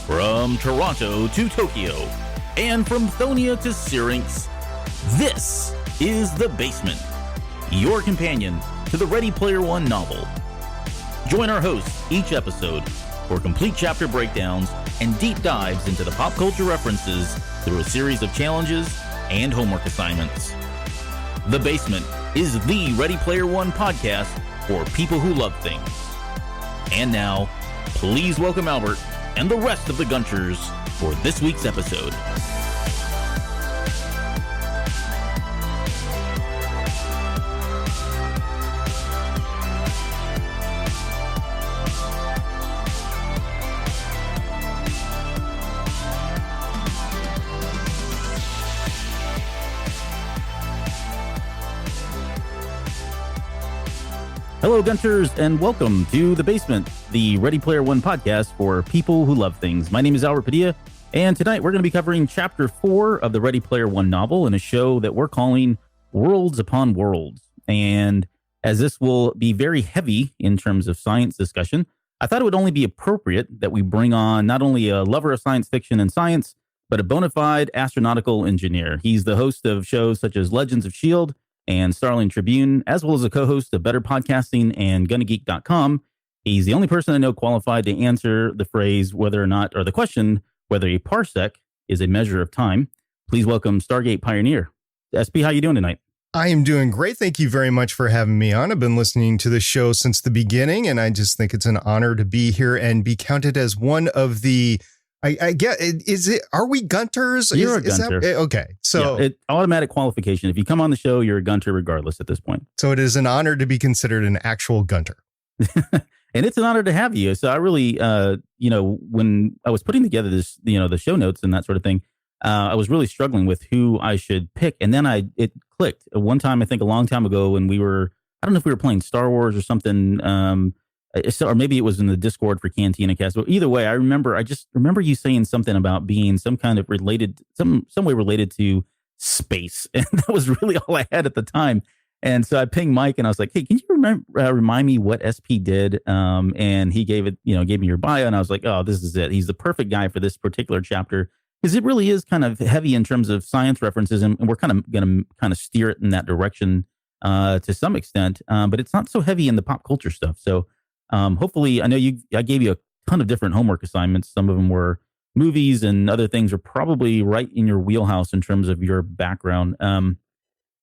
From Toronto to Tokyo, and from Thonia to Syrinx, this is The Basement, your companion to the Ready Player One novel. Join our hosts each episode for complete chapter breakdowns and deep dives into the pop culture references through a series of challenges and homework assignments. The Basement is the Ready Player One podcast for people who love things. And now, please welcome Albert and the rest of the Gunchers for this week's episode. Hello, Gunchers, and welcome to The Basement, the Ready Player One podcast for people who love things. My name is Albert Padilla, and tonight we're going to be covering Chapter 4 of the Ready Player One novel in a show that we're calling Worlds Upon Worlds. And as this will be very heavy in terms of science discussion, I thought it would only be appropriate that we bring on not only a lover of science fiction and science, but a bona fide astronautical engineer. He's the host of shows such as Legends of S.H.I.E.L.D., and Starling Tribune, as well as a co-host of Better Podcasting and GonnaGeek.com. He's the only person I know qualified to answer the phrase whether or not, or the question, whether a parsec is a measure of time. Please welcome Stargate pioneer. SP, how you doing tonight? I am doing great. Thank you very much for having me on. I've been listening to the show since the beginning, and I just think it's an honor to be here and be counted as one of the I get it. Are we Gunters? You're a Gunter. Okay. So yeah, automatic qualification. If you come on the show, you're a Gunter regardless at this point. So it is an honor to be considered an actual Gunter. And it's an honor to have you. So I really, when I was putting together this, the show notes and that sort of thing, I was really struggling with who I should pick. And then it clicked. One time, I think a long time ago when I don't know if we were playing Star Wars or something, or maybe it was in the Discord for Cantina Cast. But either way, I just remember you saying something about being some kind of related, some way related to space. And that was really all I had at the time. And so I pinged Mike and I was like, hey, can you remind me what SP did? And he gave me your bio. And I was like, oh, this is it. He's the perfect guy for this particular chapter, because it really is kind of heavy in terms of science references. And we're kind of going to kind of steer it in that direction to some extent. But it's not so heavy in the pop culture stuff. So hopefully, I know I gave you a ton of different homework assignments. Some of them were movies and other things are probably right in your wheelhouse in terms of your background.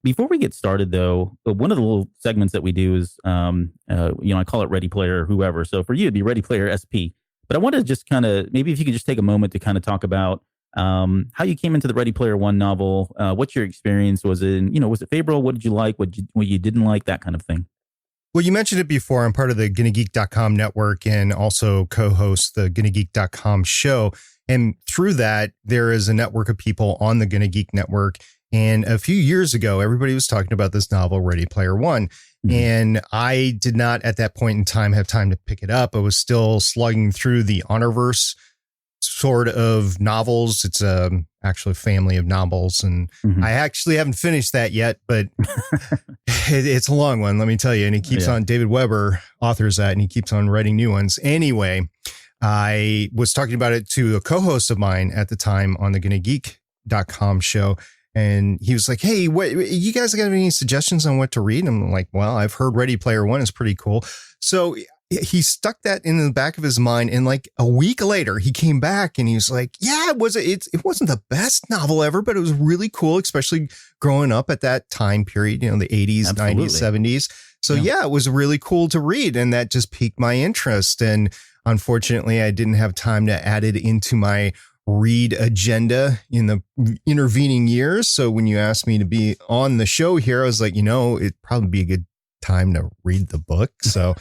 Before we get started, though, one of the little segments that we do is, I call it Ready Player Whoever. So for you, it'd be Ready Player SP. But I want to just kind of, maybe if you could just take a moment to kind of talk about how you came into the Ready Player One novel, what your experience was was it favorable? What did you like? What you didn't like? That kind of thing. Well, you mentioned it before. I'm part of the GonnaGeek.com network and also co-host the GonnaGeek.com show. And through that, there is a network of people on the GonnaGeek network. And a few years ago, everybody was talking about this novel, Ready Player One. Mm-hmm. And I did not at that point in time have time to pick it up. I was still slugging through the Honorverse sort of novels. It's actually a family of novels. And I actually haven't finished that yet, but it's a long one, let me tell you. And he keeps on, David Weber authors that, and he keeps on writing new ones. Anyway, I was talking about it to a co-host of mine at the time on the GonnaGeek.com show. And he was like, hey, what, you guys got any suggestions on what to read? And I'm like, well, I've heard Ready Player One is pretty cool. So he stuck that in the back of his mind. And like a week later, he came back and he was like, yeah, it wasn't the best novel ever, but it was really cool, especially growing up at that time period, the 80s, Absolutely. 90s, 70s. So yeah, it was really cool to read. And that just piqued my interest. And unfortunately, I didn't have time to add it into my read agenda in the intervening years. So when you asked me to be on the show here, I was like, it'd probably be a good time to read the book. So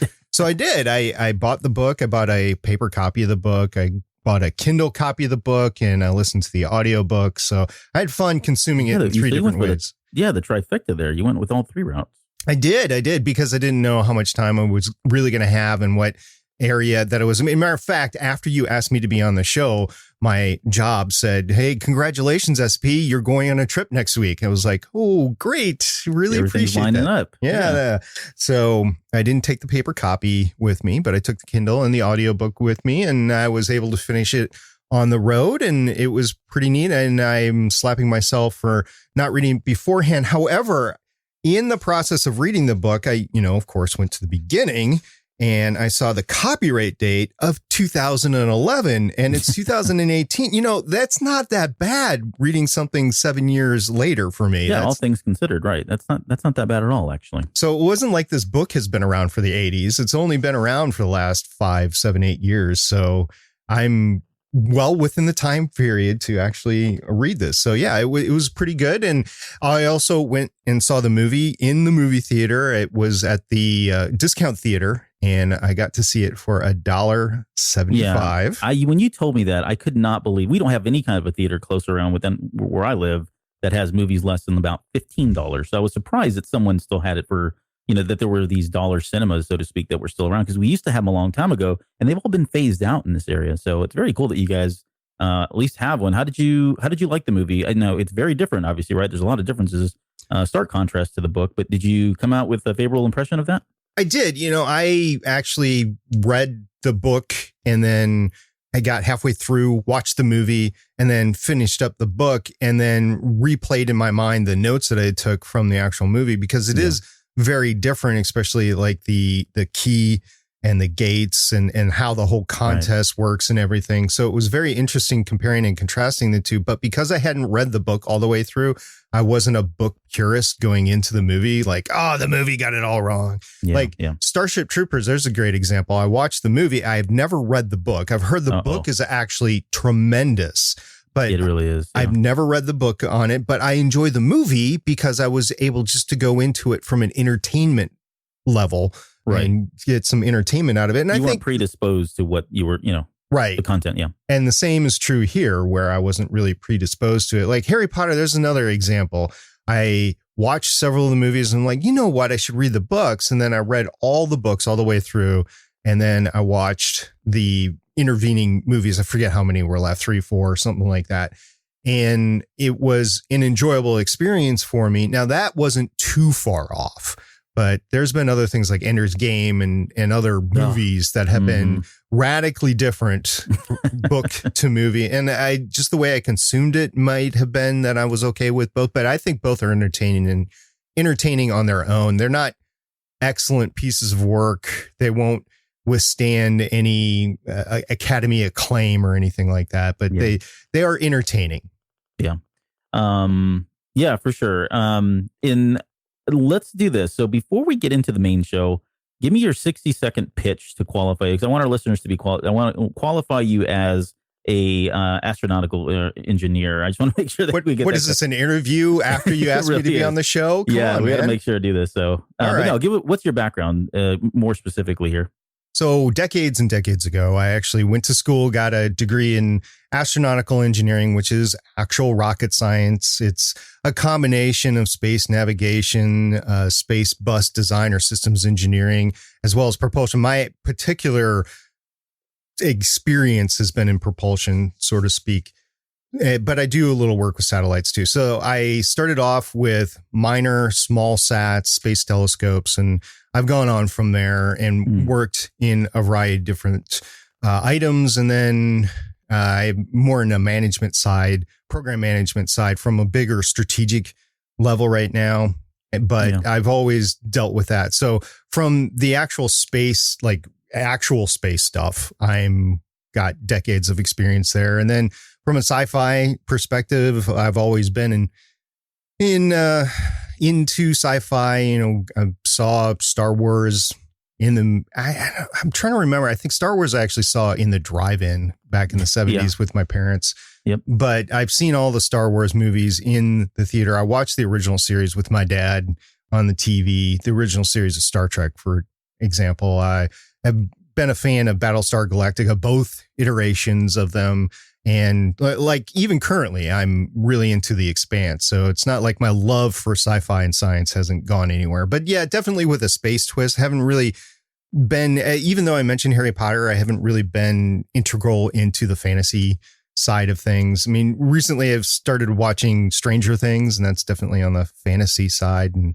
I did. I bought the book. I bought a paper copy of the book. I bought a Kindle copy of the book, and I listened to the audiobook. So I had fun consuming it in three different ways. The trifecta there. You went with all three routes. I did because I didn't know how much time I was really going to have and what area that it was. As a matter of fact, after you asked me to be on the show, my job said, hey, congratulations, SP, you're going on a trip next week. I was like, oh, great. Really appreciate that. Up. Yeah. So I didn't take the paper copy with me, but I took the Kindle and the audiobook with me, and I was able to finish it on the road, and it was pretty neat. And I'm slapping myself for not reading beforehand. However, in the process of reading the book, I, of course, went to the beginning and I saw the copyright date of 2011 and it's 2018. That's not that bad reading something 7 years later for me. Yeah, all things considered, right. That's not that bad at all, actually. So it wasn't like this book has been around for the 80s. It's only been around for the last 5, 7, 8 years. So I'm well within the time period to actually read this. So yeah, it was pretty good. And I also went and saw the movie in the movie theater. It was at the discount theater, and I got to see it for $1.75. Yeah. When you told me that, I could not believe we don't have any kind of a theater close around within where I live that has movies less than about $15. So I was surprised that someone still had it for, that there were these dollar cinemas, so to speak, that were still around, because we used to have them a long time ago and they've all been phased out in this area. So it's very cool that you guys at least have one. How did you like the movie? I know it's very different, obviously, right? There's a lot of differences, stark contrast to the book, but did you come out with a favorable impression of that? I did. I actually read the book and then I got halfway through, watched the movie, and then finished up the book and then replayed in my mind the notes that I took from the actual movie, because it is very different, especially like the key and the gates and how the whole contest works and everything. So it was very interesting comparing and contrasting the two. But because I hadn't read the book all the way through, I wasn't a book purist going into the movie. Like, the movie got it all wrong. Starship Troopers, there's a great example. I watched the movie. I've never read the book. I've heard the book is actually tremendous. But it really is. Yeah. I've never read the book on it, but I enjoy the movie because I was able just to go into it from an entertainment level and get some entertainment out of it. And you weren't predisposed to what you were, the content. Yeah. And the same is true here, where I wasn't really predisposed to it. Like Harry Potter, there's another example. I watched several of the movies and I'm like, you know what? I should read the books. And then I read all the books all the way through. And then I watched the intervening movies. I forget how many were left, 3, 4, something like that. And it was an enjoyable experience for me. Now that wasn't too far off, but there's been other things like Ender's Game and other movies that have been radically different book to movie. And just the way I consumed it might have been that I was okay with both, but I think both are entertaining on their own. They're not excellent pieces of work. They won't withstand any Academy acclaim or anything like that, but they are entertaining. Yeah. Yeah, for sure. Let's do this. So before we get into the main show, give me your 60-second pitch to qualify you, because I want our listeners to I want to qualify you as a astronautical engineer. I just want to make sure that we get. What is this, an interview after you asked really me to be on the show? Come on, we got to make sure to do this. So, what's your background more specifically here? So decades and decades ago, I actually went to school, got a degree in astronautical engineering, which is actual rocket science. It's a combination of space navigation, space bus design or systems engineering, as well as propulsion. My particular experience has been in propulsion, so to speak. But I do a little work with satellites too. So I started off with minor small sats, space telescopes, and I've gone on from there and worked in a variety of different items. And then I'm more in a management side, program management side, from a bigger strategic level right now. But I've always dealt with that. So from the actual space, like actual space stuff, I'm got decades of experience there. And then from a sci-fi perspective, I've always been into sci-fi. I saw Star Wars I'm trying to remember. I think Star Wars I actually saw in the drive-in back in the 70s with my parents. Yep. But I've seen all the Star Wars movies in the theater. I watched the original series with my dad on the TV, the original series of Star Trek, for example. I have been a fan of Battlestar Galactica, both iterations of them. And like even currently, I'm really into The Expanse. So it's not like my love for sci-fi and science hasn't gone anywhere. But yeah, definitely with a space twist. Haven't really been, even though I mentioned Harry Potter, I haven't really been integral into the fantasy side of things. I mean, recently I've started watching Stranger Things, and that's definitely on the fantasy side. And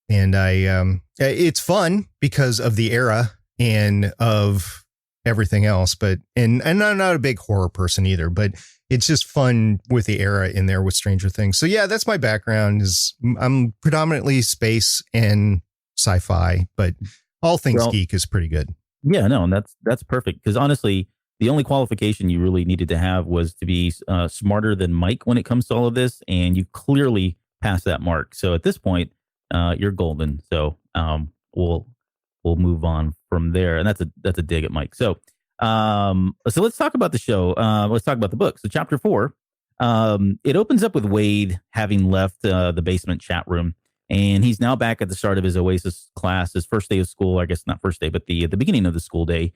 and it's fun because of the era and of everything else. But and I'm not a big horror person either, but it's just fun with the era in there with Stranger Things. So yeah, that's my background. Is I'm predominantly space and sci-fi, but all things geek is pretty good. Yeah, no, and that's perfect, because honestly, the only qualification you really needed to have was to be smarter than Mike when it comes to all of this, and you clearly passed that mark. So at this point, you're golden. So we'll move on from there, and that's a dig at Mike. So let's talk about the show. Let's talk about the book. So chapter 4, it opens up with Wade having left the basement chat room. And he's now back at the start of his Oasis class, his first day of school. I guess not first day, but the beginning of the school day.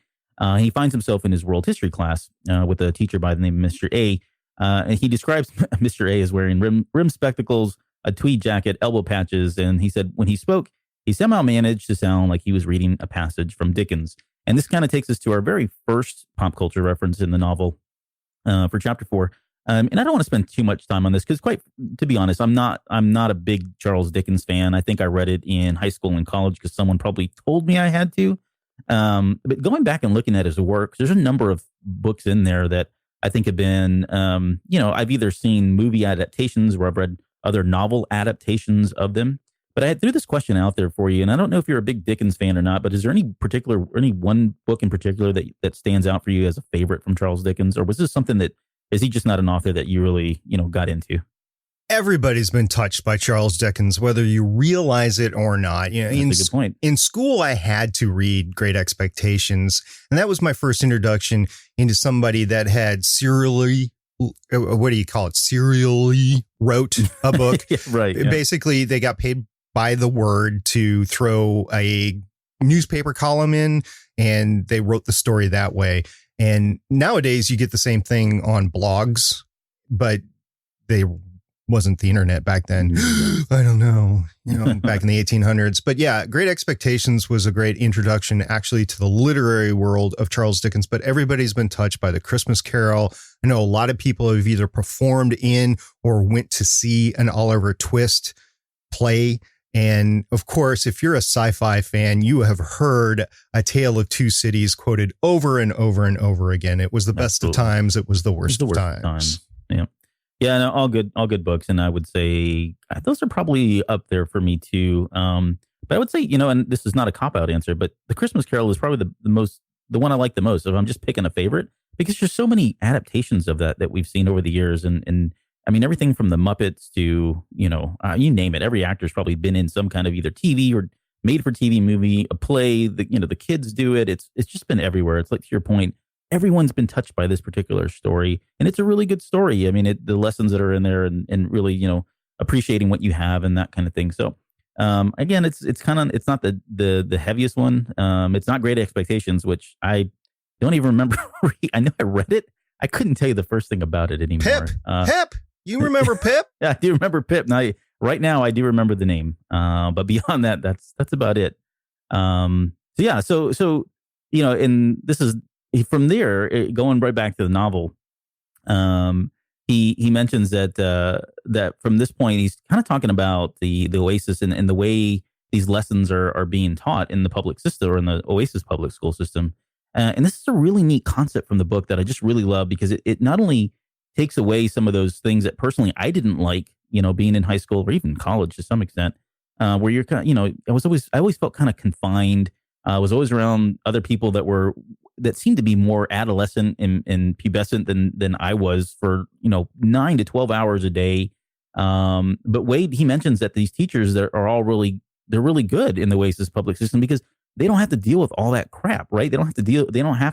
He finds himself in his world history class with a teacher by the name of Mr. A. And he describes Mr. A as wearing rim spectacles, a tweed jacket, elbow patches. And he said when he spoke, he somehow managed to sound like he was reading a passage from Dickens. And this kind of takes us to our very first pop culture reference in the novel for chapter 4. And I don't want to spend too much time on this because, to be honest, I'm not a big Charles Dickens fan. I think I read it in high school and college because someone probably told me I had to. But going back and looking at his work, there's a number of books in there that I think have been, I've either seen movie adaptations or I've read other novel adaptations of them. But I threw this question out there for you, and I don't know if you're a big Dickens fan or not, but is there any one book in particular that stands out for you as a favorite from Charles Dickens, or was this something that is he just not an author that you really, got into? Everybody's been touched by Charles Dickens, whether you realize it or not. That's a good point. In school, I had to read Great Expectations, and that was my first introduction into somebody that had serially wrote a book. Yeah, right. Yeah. Basically, they got paid by the word to throw a newspaper column in, and they wrote the story that way. And nowadays you get the same thing on blogs, but they wasn't the internet back then. I don't know, back in the 1800s. But yeah, Great Expectations was a great introduction actually to the literary world of Charles Dickens, but everybody's been touched by The Christmas Carol. I know a lot of people have either performed in or went to see an Oliver Twist play. And of course, if you're a sci-fi fan, you have heard A Tale of Two Cities quoted over and over and over again. It was the best of times. It was the worst of times. Yeah. Yeah. No, all good books. And I would say those are probably up there for me too. But I would say, and this is not a cop-out answer, but The Christmas Carol is probably the one I like the most. If I'm just picking a favorite, because there's so many adaptations of that we've seen over the years. And I mean, everything from the Muppets to, you name it. Every actor's probably been in some kind of either TV or made for TV movie, a play. The kids do it. It's just been everywhere. It's like, to your point, everyone's been touched by this particular story, and it's a really good story. I mean, the lessons that are in there, and really, appreciating what you have and that kind of thing. So, again, it's not the heaviest one. It's not Great Expectations, which I don't even remember. I know I read it. I couldn't tell you the first thing about it anymore. Pip. You remember Pip? Yeah, I do remember Pip. Now, right now, I do remember the name. But beyond that, that's about it. And this is from there, going right back to the novel. He mentions that from this point, he's kind of talking about the Oasis and the way these lessons are being taught in the public system, or in the Oasis public school system. And this is a really neat concept from the book that I just really love, because it not only takes away some of those things that personally I didn't like, being in high school or even college to some extent, where you're kind of, I always felt kind of confined. I was always around other people that seemed to be more adolescent and pubescent than I was for, 9 to 12 hours a day. But Wade, he mentions that these teachers that are all they're really good in the Oasis public system because they don't have to deal with all that crap, right? They don't have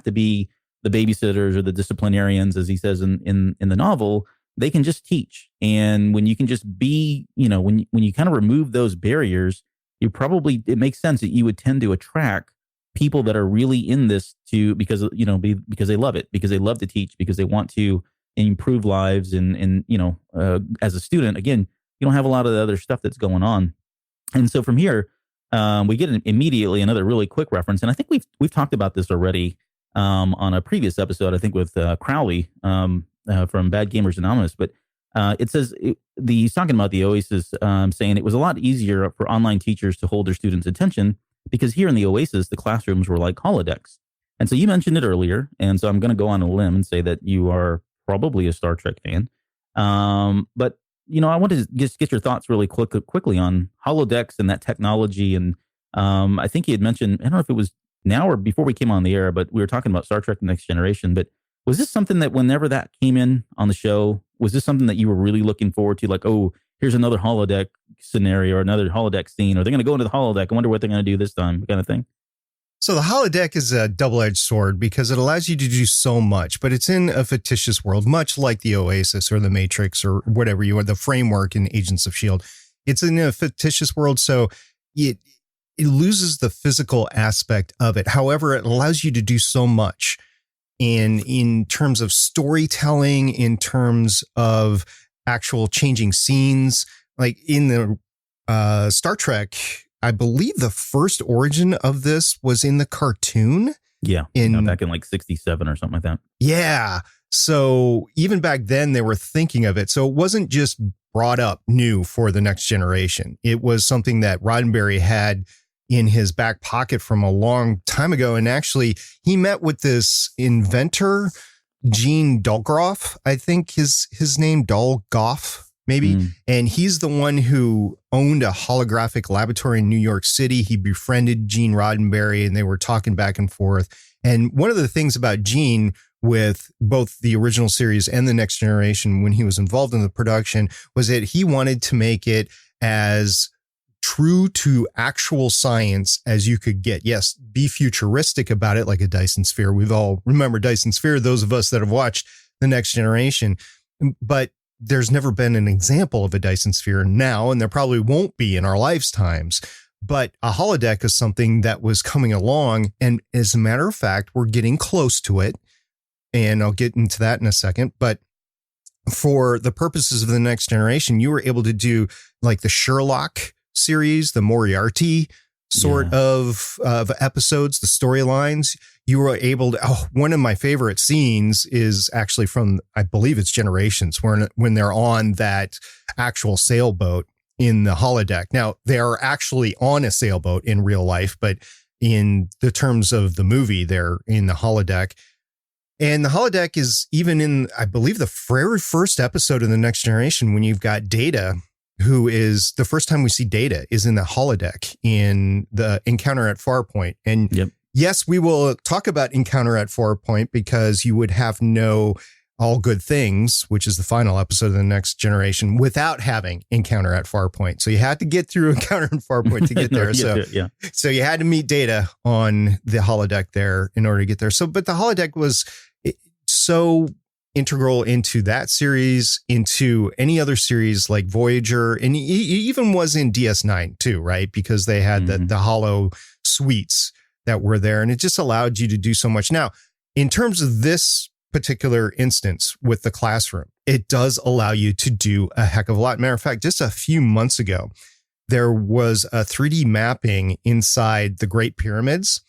to be the babysitters or the disciplinarians, as he says in the novel. They can just teach. And when you can just be, when you kind of remove those barriers, it makes sense that you would tend to attract people that are really in this because they love it, because they love to teach, because they want to improve lives. And as a student, again, you don't have a lot of the other stuff that's going on. And so from here, we get immediately another really quick reference. And I think we've talked about this already on a previous episode, I think with Crowley from Bad Gamers Anonymous. But it says he's talking about the Oasis, saying it was a lot easier for online teachers to hold their students' attention because here in the Oasis, the classrooms were like holodecks. And so you mentioned it earlier, and so I'm going to go on a limb and say that you are probably a Star Trek fan. But I wanted to just get your thoughts really quickly on holodecks and that technology. And I think you had mentioned, I don't know if it was now or before we came on the air, but we were talking about Star Trek: The Next Generation. But was this something that whenever that came in on the show, was this something that you were really looking forward to? Like, oh, here's another holodeck scenario or another holodeck scene, or they're going to go into the holodeck. I wonder what they're going to do this time, kind of thing. So the holodeck is a double-edged sword because it allows you to do so much, but it's in a fictitious world, much like the Oasis or the Matrix or whatever you are, the framework in Agents of S.H.I.E.L.D. It's in a fictitious world, so it loses the physical aspect of it. However, it allows you to do so much in terms of storytelling, in terms of actual changing scenes. Like in the Star Trek, I believe the first origin of this was in the cartoon. Yeah. Back in like 67 or something like that. Yeah. So even back then they were thinking of it. So it wasn't just brought up new for the next generation. It was something that Roddenberry had in his back pocket from a long time ago. And actually he met with this inventor, Gene Dolgoff, I think his name, Dolgoff. Maybe. And he's the one who owned a holographic laboratory in New York City. He befriended Gene Roddenberry and they were talking back and forth. And one of the things about Gene with both the original series and the Next Generation, when he was involved in the production, was that he wanted to make it as true to actual science as you could get. Yes, be futuristic about it, like a Dyson sphere. We've all remember Dyson sphere, those of us that have watched the Next Generation. But there's never been an example of a Dyson sphere now, and there probably won't be in our lifetimes. But a holodeck is something that was coming along. And as a matter of fact, we're getting close to it. And I'll get into that in a second. But for the purposes of the Next Generation, you were able to do like the Sherlock series, the Moriarty sort of episodes, the storylines. You were able to, one of my favorite scenes is actually from, I believe it's Generations, when they're on that actual sailboat in the holodeck. Now, they are actually on a sailboat in real life, but in the terms of the movie, they're in the holodeck. And the holodeck is even in, I believe, the very first episode of the Next Generation, when you've got Data, who is the first time we see Data is in the holodeck in the Encounter at Farpoint. And yes, we will talk about Encounter at Farpoint because you would have no All Good Things, which is the final episode of the Next Generation, without having Encounter at Farpoint. So you had to get through Encounter at Farpoint to get there. So you had to meet Data on the holodeck there in order to get there. So, but the holodeck was so integral into that series, into any other series like Voyager, and he even was in DS9 too, right? Because they had the holo suites that were there, and it just allowed you to do so much. Now, in terms of this particular instance with the classroom, it does allow you to do a heck of a lot. Matter of fact, just a few months ago, there was a 3D mapping inside the Great Pyramids,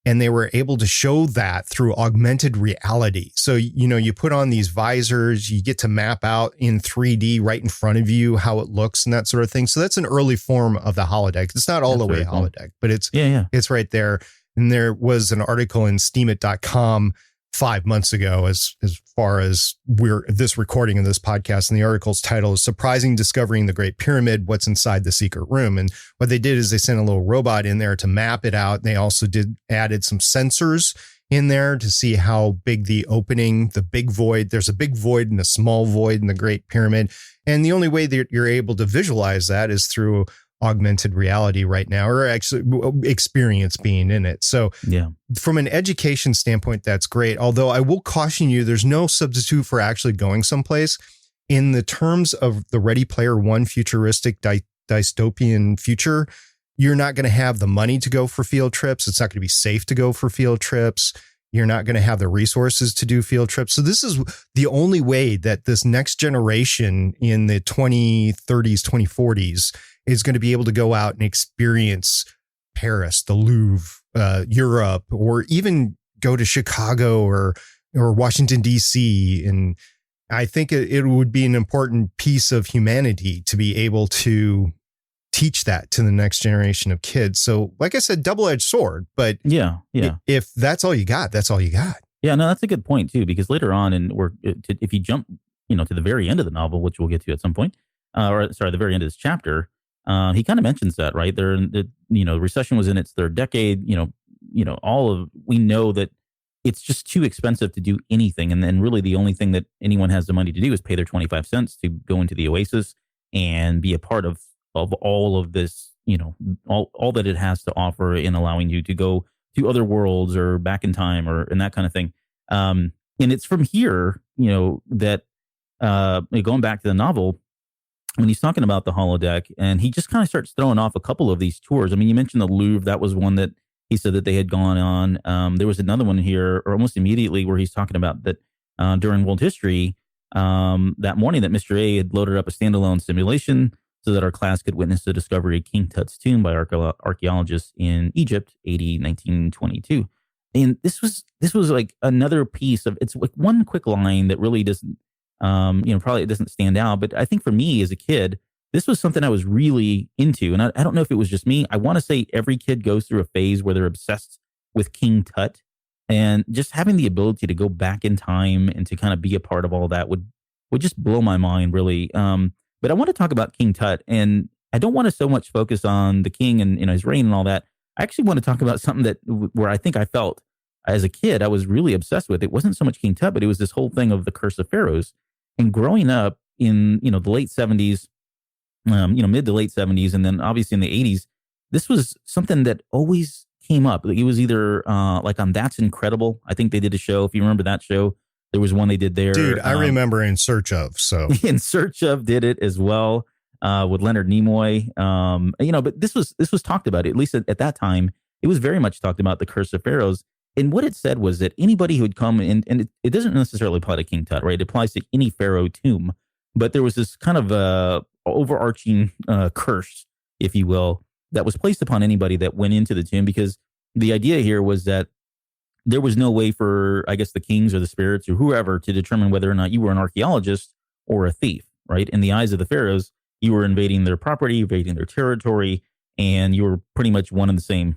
and they were able to show that through augmented reality. So, you put on these visors, you get to map out in 3D right in front of you how it looks and that sort of thing. So that's an early form of the holodeck. It's not all the way holodeck, but it's right there. And there was an article in steamit.com 5 months ago, as far as this recording of this podcast, and the article's title is Surprising Discovering the Great Pyramid, What's Inside the Secret Room. And what they did is they sent a little robot in there to map it out. They also added some sensors in there to see how big the opening, the big void, there's a big void and a small void in the Great Pyramid. And the only way that you're able to visualize that is through augmented reality right now, or actually experience being in it. So from an education standpoint, that's great. Although I will caution you, there's no substitute for actually going someplace. In the terms of the Ready Player One futuristic dystopian future, you're not going to have the money to go for field trips. It's not going to be safe to go for field trips. You're not going to have the resources to do field trips. So this is the only way that this next generation in the 2030s, 2040s is going to be able to go out and experience Paris, the Louvre, Europe, or even go to Chicago or Washington, D.C. And I think it would be an important piece of humanity to be able to teach that to the next generation of kids. So like I said, double-edged sword, but yeah. If that's all you got, that's all you got. Yeah, no, that's a good point too, because later on, if you jump, to the very end of the novel, which we'll get to at some point, the very end of this chapter, he kind of mentions that, right? Recession was in its third decade. We know that it's just too expensive to do anything, and then really the only thing that anyone has the money to do is pay their 25 cents to go into the Oasis and be a part of all of this, all that it has to offer in allowing you to go to other worlds or back in time and that kind of thing. And it's from here, that going back to the novel, when he's talking about the holodeck, and he just kind of starts throwing off a couple of these tours. I mean, you mentioned the Louvre. That was one that he said that they had gone on. There was another one here, or almost immediately, where he's talking about that during world history, that morning that Mr. A had loaded up a standalone simulation so that our class could witness the discovery of King Tut's tomb by archaeologists in Egypt, AD 1922. And this was like another piece of, it's like one quick line that really doesn't, probably it doesn't stand out. But I think for me as a kid, this was something I was really into. And I don't know if it was just me. I want to say every kid goes through a phase where they're obsessed with King Tut. And just having the ability to go back in time and to kind of be a part of all that would just blow my mind, really. But I want to talk about King Tut, and I don't want to so much focus on the king and his reign and all that. I actually want to talk about something where I think I felt as a kid I was really obsessed with. It wasn't so much King Tut, but it was this whole thing of the Curse of Pharaohs. And growing up in the late 70s, mid to late 70s, and then obviously in the 80s, this was something that always came up. It was either like on That's Incredible. I think they did a show. If you remember that show, there was one they did there. Dude, I remember In Search Of. So In Search Of did it as well with Leonard Nimoy. But this was talked about, at least at that time. It was very much talked about, the Curse of Pharaohs. And what it said was that anybody who would come in, and it doesn't necessarily apply to King Tut, right? It applies to any pharaoh tomb. But there was this kind of overarching curse, if you will, that was placed upon anybody that went into the tomb, because the idea here was that there was no way for, I guess, the kings or the spirits or whoever to determine whether or not you were an archaeologist or a thief, right? In the eyes of the pharaohs, you were invading their property, invading their territory, and you were pretty much one and the same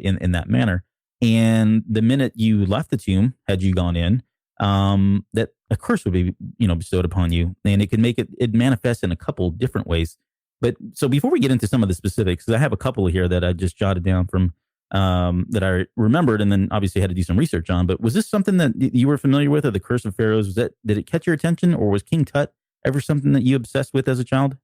in that manner. And the minute you left the tomb, had you gone in, that a curse would be, bestowed upon you, and it could make it manifest in a couple different ways. But so before we get into some of the specifics, because I have a couple here that I just jotted down from that I remembered, and then obviously had to do some research on. But was this something that you were familiar with, or the Curse of Pharaohs? Did it catch your attention, or was King Tut ever something that you obsessed with as a child?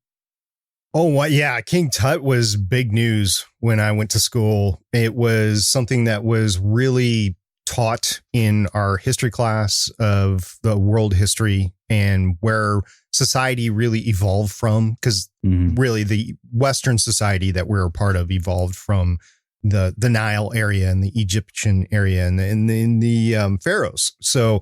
Oh, yeah. King Tut was big news when I went to school. It was something that was really taught in our history class of the world history and where society really evolved from. Because really the Western society that we're a part of evolved from the Nile area and the Egyptian area and the Pharaohs. So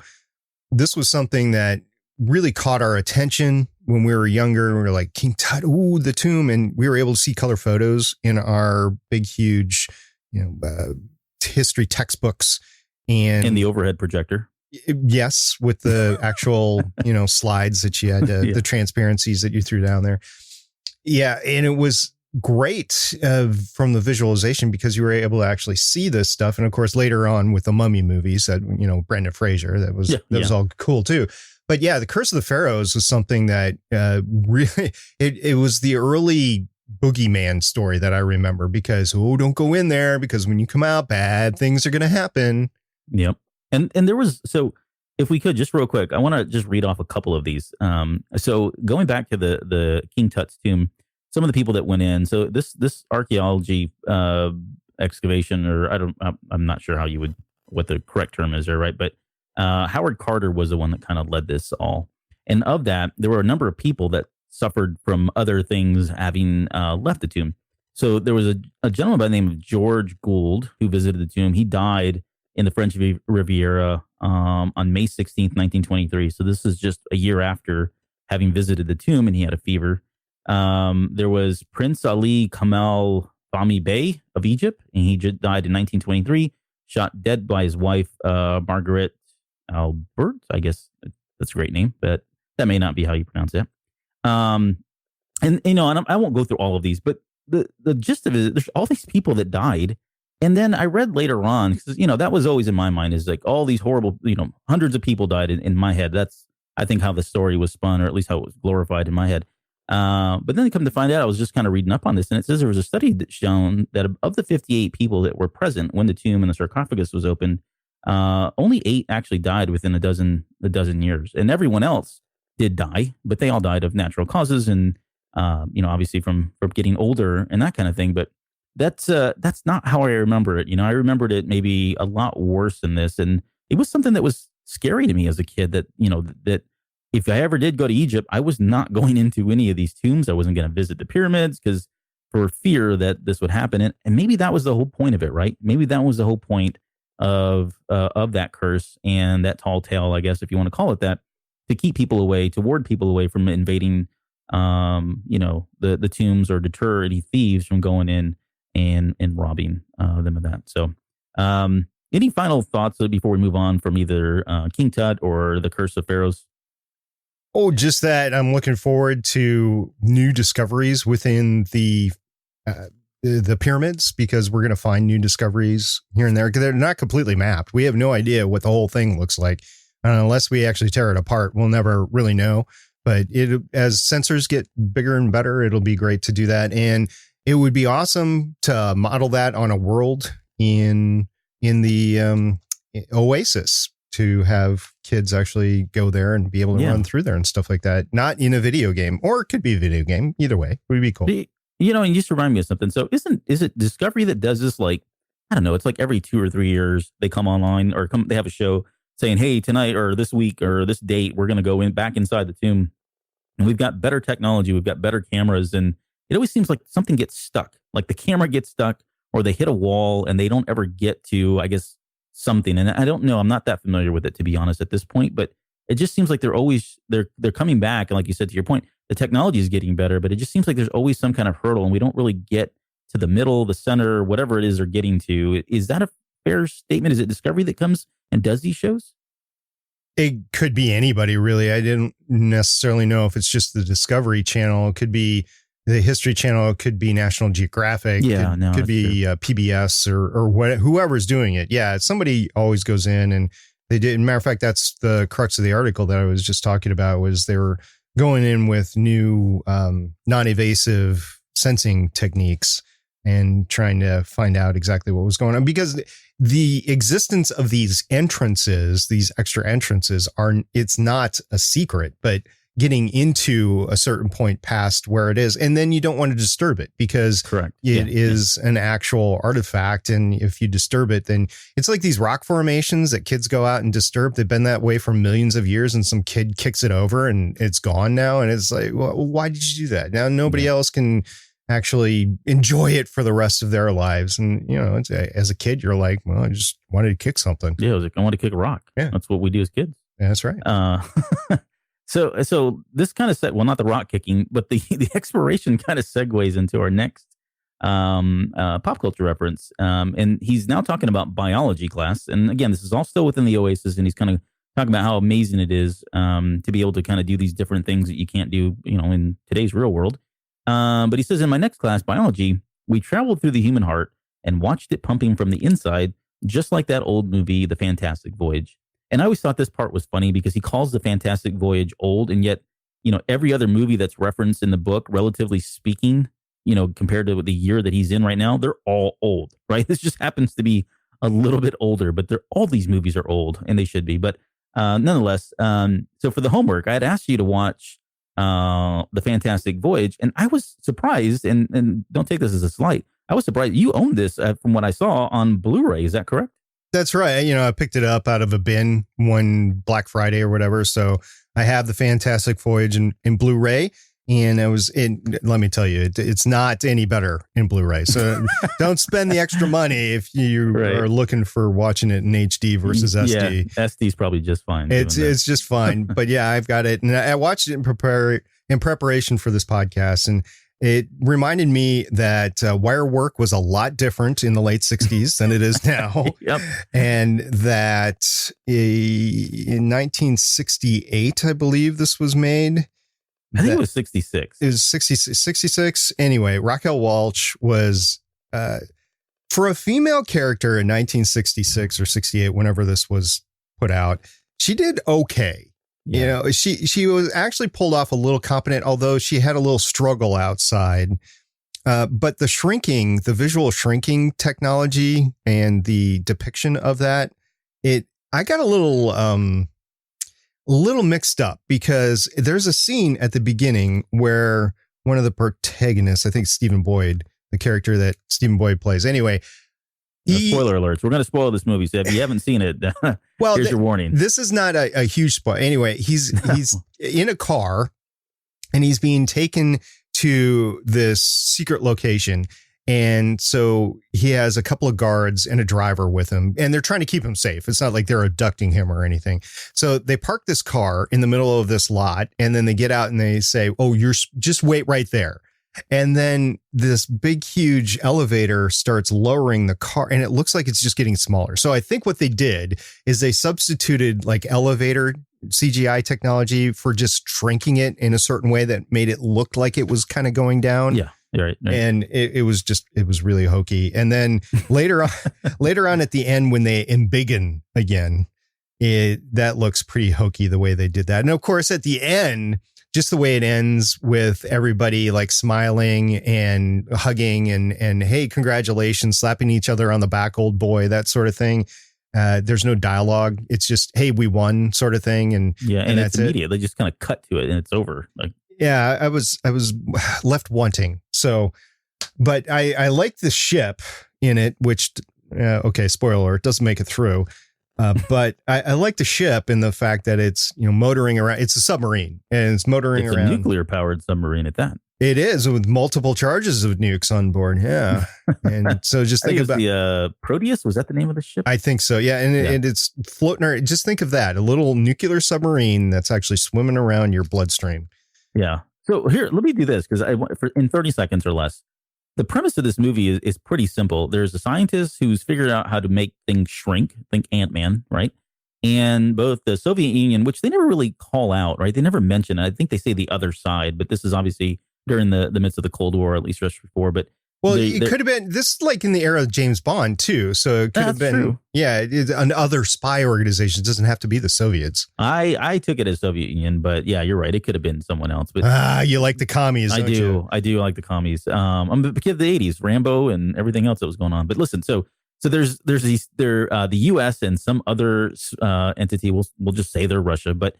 this was something that really caught our attention when we were younger. We were like, King Tut, ooh, the tomb. And we were able to see color photos in our big, huge, history textbooks. And in the overhead projector. Yes, with the actual, slides that you had, the transparencies that you threw down there. Yeah. And it was great from the visualization, because you were able to actually see this stuff. And of course, later on with the Mummy movies that, Brendan Fraser, that was all cool too. But yeah, the Curse of the Pharaohs was something that really, it was the early boogeyman story that I remember, because, don't go in there, because when you come out, bad things are going to happen. Yep. And there was, so if we could just real quick, I want to just read off a couple of these. So going back to the King Tut's tomb, some of the people that went in. So this archaeology excavation, or I'm not sure what the correct term is there, right? But Howard Carter was the one that kind of led this all. And of that, there were a number of people that suffered from other things having left the tomb. So there was a gentleman by the name of George Gould who visited the tomb. He died in the French Riviera on May 16th, 1923. So this is just a year after having visited the tomb, and he had a fever. There was Prince Ali Kamal Fahmy Bey of Egypt, and he died in 1923, shot dead by his wife, Margaret Albert. I guess that's a great name, but that may not be how you pronounce it. And I won't go through all of these, but the gist of it is there's all these people that died. And then I read later on, because, that was always in my mind, is like all these horrible, hundreds of people died in my head. That's, I think, how the story was spun, or at least how it was glorified in my head. But then come to find out, I was just kind of reading up on this, and it says there was a study that shown that of the 58 people that were present when the tomb and the sarcophagus was opened, only 8 actually died within a dozen years. And everyone else did die, but they all died of natural causes and, obviously from getting older and that kind of thing. But that's not how I remember it. I remembered it maybe a lot worse than this. And it was something that was scary to me as a kid, that, that if I ever did go to Egypt, I was not going into any of these tombs. I wasn't going to visit the pyramids because for fear that this would happen. And maybe that was the whole point of it, right? Maybe that was the whole point of that curse and that tall tale, I guess, if you want to call it that, to keep people away, to ward people away from invading, the tombs, or deter any thieves from going in and robbing them of that. So, any final thoughts before we move on from either King Tut or the Curse of Pharaohs? Oh, just that I'm looking forward to new discoveries within the pyramids, because we're going to find new discoveries here and there, because they're not completely mapped. We have no idea what the whole thing looks like. Unless we actually tear it apart, we'll never really know. But as sensors get bigger and better, it'll be great to do that. And it would be awesome to model that on a world in the Oasis, to have kids actually go there and be able to run through there and stuff like that. Not in a video game, or it could be a video game. Either way, it would be cool. And you just remind me of something. So is it Discovery that does this? Like, I don't know, it's like every 2 or 3 years they come online, or they have a show saying, hey, tonight or this week or this date, we're going to go back inside the tomb, and we've got better technology. We've got better cameras. And it always seems like something gets stuck, like the camera gets stuck, or they hit a wall and they don't ever get to, I guess, something. And I don't know, I'm not that familiar with it, to be honest, at this point, but it just seems like they're coming back. And like you said, to your point, the technology is getting better, but it just seems like there's always some kind of hurdle, and we don't really get to the middle, the center, whatever it is they're getting to. Is that a fair statement? Is it Discovery that comes and does these shows? It could be anybody, really. I didn't necessarily know if it's just the Discovery Channel. It could be the History Channel. It could be National Geographic. Yeah, it could be PBS or whoever's doing it. Yeah, somebody always goes in, and they did. Matter of fact, that's the crux of the article that I was just talking about, was they were going in with new non-invasive sensing techniques and trying to find out exactly what was going on, because the existence of these entrances, these extra entrances, it's not a secret, but getting into a certain point past where it is. And then you don't want to disturb it, because it is an actual artifact. And if you disturb it, then it's like these rock formations that kids go out and disturb. They've been that way for millions of years, and some kid kicks it over and it's gone now. And it's like, well, why did you do that? Now nobody else can actually enjoy it for the rest of their lives. And, as a kid, you're like, well, I just wanted to kick something. Yeah, I was like, I want to kick a rock. Yeah. That's what we do as kids. Yeah, that's right. So this kind of not the rock kicking, but the exploration kind of segues into our next pop culture reference. And he's now talking about biology class. And again, this is all still within the Oasis, and he's kind of talking about how amazing it is to be able to kind of do these different things that you can't do, in today's real world. But he says, in my next class, biology, we traveled through the human heart and watched it pumping from the inside, just like that old movie, The Fantastic Voyage. And I always thought this part was funny, because he calls The Fantastic Voyage old, and yet, every other movie that's referenced in the book, relatively speaking, compared to the year that he's in right now, they're all old, right? This just happens to be a little bit older, but all these movies are old, and they should be. But nonetheless, so for the homework, I had asked you to watch The Fantastic Voyage, and I was surprised, and don't take this as a slight, I was surprised you owned this from what I saw on Blu-ray. Is that correct? That's right. I picked it up out of a bin one Black Friday or whatever. So I have The Fantastic Voyage in Blu-ray, and let me tell you, it's not any better in Blu-ray. So don't spend the extra money if you are looking for watching it in HD versus SD. Yeah, SD is probably just fine. It's just fine. But yeah, I've got it. And I watched it in preparation for this podcast. And it reminded me that wire work was a lot different in the late 60s than it is now. Yep. And that in 1968, I believe this was made. I think it was 66. It was 66. Anyway, Raquel Welch was, for a female character in 1966 or 68, whenever this was put out, she did okay. Yeah. You know, she was actually pulled off a little competent, although she had a little struggle outside. But the visual shrinking technology and the depiction of that, I got a little mixed up, because there's a scene at the beginning where one of the protagonists, I think Stephen Boyd, the character that Stephen Boyd plays. Anyway, spoiler alerts. We're going to spoil this movie. So if you haven't seen it, well, here's your warning. This is not a huge spoil. Anyway, he's in a car and he's being taken to this secret location. And so he has a couple of guards and a driver with him, and they're trying to keep him safe. It's not like they're abducting him or anything. So they park this car in the middle of this lot, and then they get out and they say, "Oh, just wait right there." And then this big, huge elevator starts lowering the car, and it looks like it's just getting smaller. So I think what they did is they substituted like elevator CGI technology for just shrinking it in a certain way that made it look like it was kind of going down. Yeah. Right. And it was really hokey. And then later on at the end, when they embiggen again, that looks pretty hokey the way they did that. And of course, at the end, just the way it ends with everybody like smiling and hugging and hey, congratulations, slapping each other on the back, old boy, that sort of thing. There's no dialogue. It's just, hey, we won sort of thing. And it's immediate. They just kind of cut to it and it's over. Like, yeah, I was left wanting. So, but I like the ship in it, which, okay, spoiler alert, doesn't make it through. But I like the ship in the fact that it's, motoring around. It's a submarine and it's motoring around. It's a nuclear powered submarine at that. It is, with multiple charges of nukes on board. Yeah. And so just think about the Proteus. Was that the name of the ship? I think so. Yeah. And it's floating around. Just think of that. A little nuclear submarine that's actually swimming around your bloodstream. Yeah. So here, let me do this, because in 30 seconds or less, the premise of this movie is pretty simple. There's a scientist who's figured out how to make things shrink. Think Ant-Man, right? And both the Soviet Union, which they never really call out, right? They never mention it. I think they say the other side, but this is obviously during the midst of the Cold War, at least just before. But it could have been this, like in the era of James Bond too. So it could have been, true. Yeah, another spy organization. It doesn't have to be the Soviets. I took it as Soviet Union, but yeah, you're right. It could have been someone else. But you like the commies? I do like the commies. I'm a kid of the '80s, Rambo, and everything else that was going on. But listen, so there's these the U.S. and some other entity. We'll just say they're Russia, but